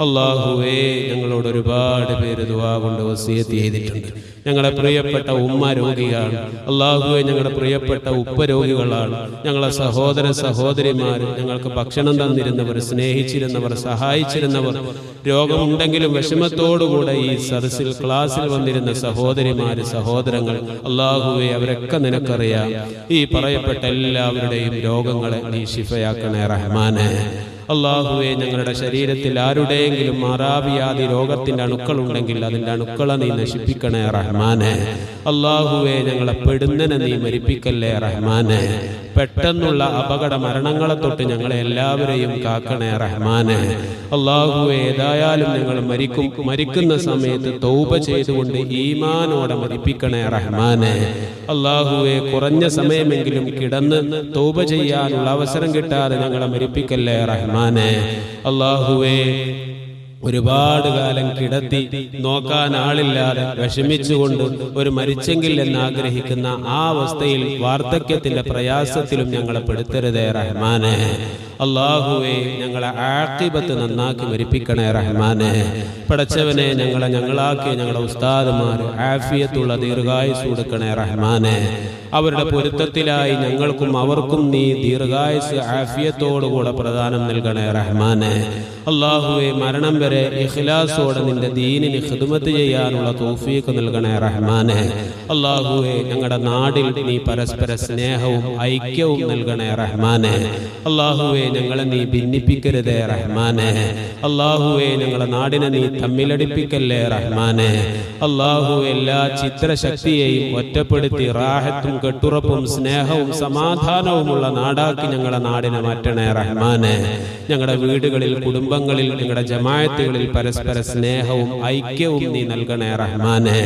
അല്ലാഹുവേ, ഞങ്ങളോട് ഒരുപാട് പേര് ദുആ കൊണ്ട് വസിയത്ത് ചെയ്തിട്ടുണ്ട്. ഞങ്ങളുടെ പ്രിയപ്പെട്ട ഉമ്മ രോഗിയാണ്. അല്ലാഹുവേ, ഞങ്ങളുടെ പ്രിയപ്പെട്ട ഉപ്പ രോഗികളാണ്. ഞങ്ങളെ സഹോദര സഹോദരിമാർ, ഞങ്ങൾക്ക് ഭക്ഷണം തന്നിരുന്നവർ, സ്നേഹിച്ചിരുന്നവർ, സഹായിച്ചിരുന്നവർ, രോഗമുണ്ടെങ്കിലും വിഷമത്തോടുകൂടെ ഈ സദസ്സിൽ ക്ലാസ്സിൽ വന്നിരുന്ന സഹോദരിമാര്, സഹോദരങ്ങൾ, അല്ലാഹുവേ, അവരൊക്കെ നിനക്കറിയാം. ഈ പറയപ്പെട്ട എല്ലാവരുടെയും രോഗങ്ങളെ നീ ശിഫയാക്കണേ റഹ്മാനെ. അല്ലാഹുവേ, ഞങ്ങളുടെ ശരീരത്തിൽ ആരുടെയെങ്കിലും മാറാവ്യാധി രോഗത്തിന്റെ അണുക്കളുണ്ടെങ്കിൽ അതിന്റെ അണുക്കളെ നീ നശിപ്പിക്കണേ റഹ്മാനെ. അല്ലാഹുവേ, ഞങ്ങളെ പെടുന്നനെ നീ മരിപ്പിക്കല്ലേ റഹ്മാനെ. പെട്ടെന്നുള്ള അപകട മരണങ്ങളെ തൊട്ട് ഞങ്ങളെ എല്ലാവരെയും കാക്കണേ റഹ്മാനെ. അല്ലാഹുവേ, ഏതായാലും ഞങ്ങൾ മരിക്കുന്ന സമയത്ത് തൗബ ചെയ്തുകൊണ്ട് ഈമാനോടെ മരിപ്പിക്കണേ റഹ്മാനെ. അല്ലാഹുവേ, കുറഞ്ഞ സമയമെങ്കിലും കിടന്ന് തൗബ ചെയ്യാനുള്ള അവസരം കിട്ടാതെ ഞങ്ങളെ മരിപ്പിക്കല്ലേ റഹ്മാനെ. അല്ലാഹുവേ, ഒരുപാട് കാലം കിടത്തി നോക്കാൻ ആളില്ലാതെ വിഷമിച്ചുകൊണ്ട് ഒരു മരിച്ചെങ്കിൽ എന്നാഗ്രഹിക്കുന്ന ആ അവസ്ഥയിൽ വാർദ്ധക്യത്തിന്റെ പ്രയാസത്തിലും ഞങ്ങളെ പെടുത്തരുതേ റഹ്മാനെ. അല്ലാഹുവേ, ഞങ്ങളെ ആഖിബത്ത് നന്നാക്കി മരിപ്പിക്കണേ റഹ്മാനെ. പടച്ചവനെ, ഞങ്ങളാക്കി ഞങ്ങളുടെ ഉസ്താദുമാർ ആഫിയത്തുള്ള ദീർഘായുസ് കൊടുക്കണേ റഹ്മാനെ. അവരുടെ പൊരുത്തത്തിലായി ഞങ്ങൾക്കും അവർക്കും നീ ദീർഘായുസ് ആഫിയത്തോടുകൂടെ പ്രദാനം നൽകണേ റഹ്മാനെ. അല്ലാഹുവേ, മരണം വരെ ഇഖ്ലാസോടെ നിന്റെ ദീനിന് ഖിദ്മത്ത് ചെയ്യാനുള്ള തൗഫീഖ് നൽകണേ റഹ്മാനെ. അല്ലാഹുവേ, ഞങ്ങളുടെ നാടിൽ നീ പരസ്പര സ്നേഹവും ഐക്യവും നൽകണേ റഹ്മാനെ. അല്ലാഹുവേ, ഞങ്ങളെ നീ ഭിന്നിപ്പിക്കരുതേ റഹ്മാനെ. അല്ലാഹുവേ, ഞങ്ങളുടെ നാടിനെ നീ തമ്മിലടിപ്പിക്കല്ലേ റഹ്മാനെ. അല്ലാഹുവേ, എല്ലാ ചിത്രശക്തിയെയും ഒറ്റപ്പെടുത്തി റാഹത്തും കെട്ടുറപ്പും സ്നേഹവും സമാധാനവുമുള്ള നാടാക്കി ഞങ്ങളുടെ നാടിനെ മാറ്റണേ റഹ്മാനെ. ഞങ്ങളുടെ വീടുകളിൽ, കുടുംബങ്ങളിൽ, ഞങ്ങളുടെ ജമാഅത്തുകളിൽ പരസ്പര സ്നേഹവും ഐക്യവും നീ നൽകണേ റഹ്മാനെ.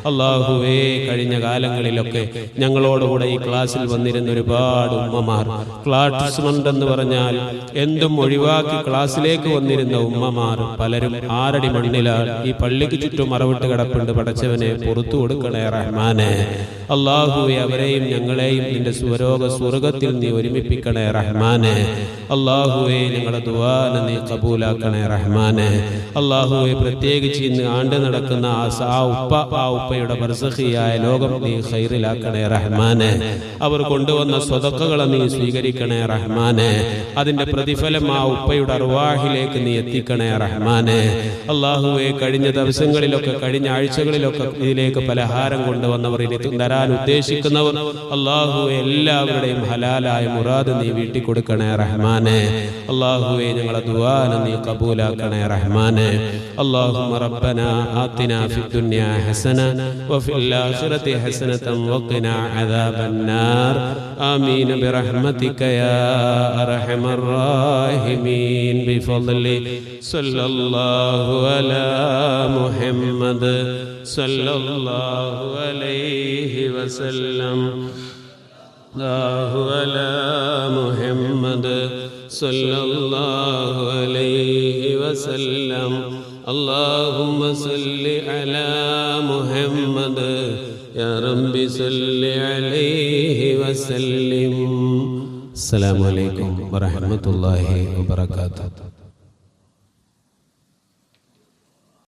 അല്ലാഹുവേ, കഴിഞ്ഞ കാലങ്ങളിലൊക്കെ ഞങ്ങളോടുകൂടെ ഈ ക്ലാസ്സിൽ വന്നിരുന്ന ഒരുപാട് ഉമ്മമാർ, ക്ലാസ് എന്ന് പറഞ്ഞാൽ എന്തും ഒഴിവാക്കി ക്ലാസ്സിലേക്ക് വന്നിരുന്ന ഉമ്മമാർ പലരും ആറടി മണ്ണിലാൽ ഈ പള്ളിക്ക് ചുറ്റും മറവിട്ട് കിടപ്പുണ്ട്. പടച്ചവനെ, പുറത്തു കൊടുക്കണേ റഹ്മാനെ. അല്ലാഹുവേ, അവരെയും ഞങ്ങളെയും നിന്റെ സ്വർഗ്ഗത്തിൽ നീ ഒരുമിപ്പിക്കണേ റഹ്മാനെ. അല്ലാഹുവേ, ഞങ്ങളുടെ ദുആനെ നീ ഖബൂലാക്കണേ റഹ്മാനെ. അല്ലാഹുവേ, പ്രത്യേകിച്ച് ഇന്ന് ആണ്ട് നടക്കുന്ന ആ ഉപ്പയുടെ ബർസഖിയായ ലോകം നീ ഖൈറിലാക്കണേ റഹ്മാനെ. അവർ കൊണ്ടുവന്ന സ്വതക്കകളെ നീ സ്വീകരിക്കണേ റഹ്മാനെ. അതിന്റെ പ്രതിഫലം ആ ഉപ്പയുടെ അർവാഹിലേക്ക് നീ എത്തിക്കണേ റഹ്മാനെ. അല്ലാഹുവേ, കഴിഞ്ഞ ദിവസങ്ങളിലൊക്കെ, കഴിഞ്ഞ ആഴ്ചകളിലൊക്കെ ഇതിലേക്ക് പലഹാരം കൊണ്ടുവന്നവർ, ഇനി തരാൻ ഉദ്ദേശിക്കുന്നവർ, അല്ലാഹുവേ, എല്ലാവരുടെയും ഹലാലായ മുറാദ് നീ വീട്ടി കൊടുക്കണേ റഹ്മാനെ. അല്ലാഹുവേ, ഞങ്ങളുടെ ദുആനെ നീ ഖബൂലാക്കണേ റഹ്മാനെ. അല്ലാഹുമ്മ റബ്ബനാ ആതിനാ ഫിദ്ദുനിയാ ഹസന വഫിൽ ആഖിറതി ഹസനതൻ വഖിനാ അദാബന്നാർ. ആമീൻ ബിറഹ്മതിക യാ അർഹമർ റഹീമീൻ. ബിഫദ്ലി സല്ലല്ലാഹു അലാ മുഹമ്മദ് സല്ലല്ലാഹു അലൈഹി വസല്ലം. അലാ മുഹമ്മദ് സല്ലല്ലാഹു അലൈഹി വസല്ലം. اللهم صل على محمد يا رب صل عليه وسلم. السلام عليكم ورحمة الله وبركاته.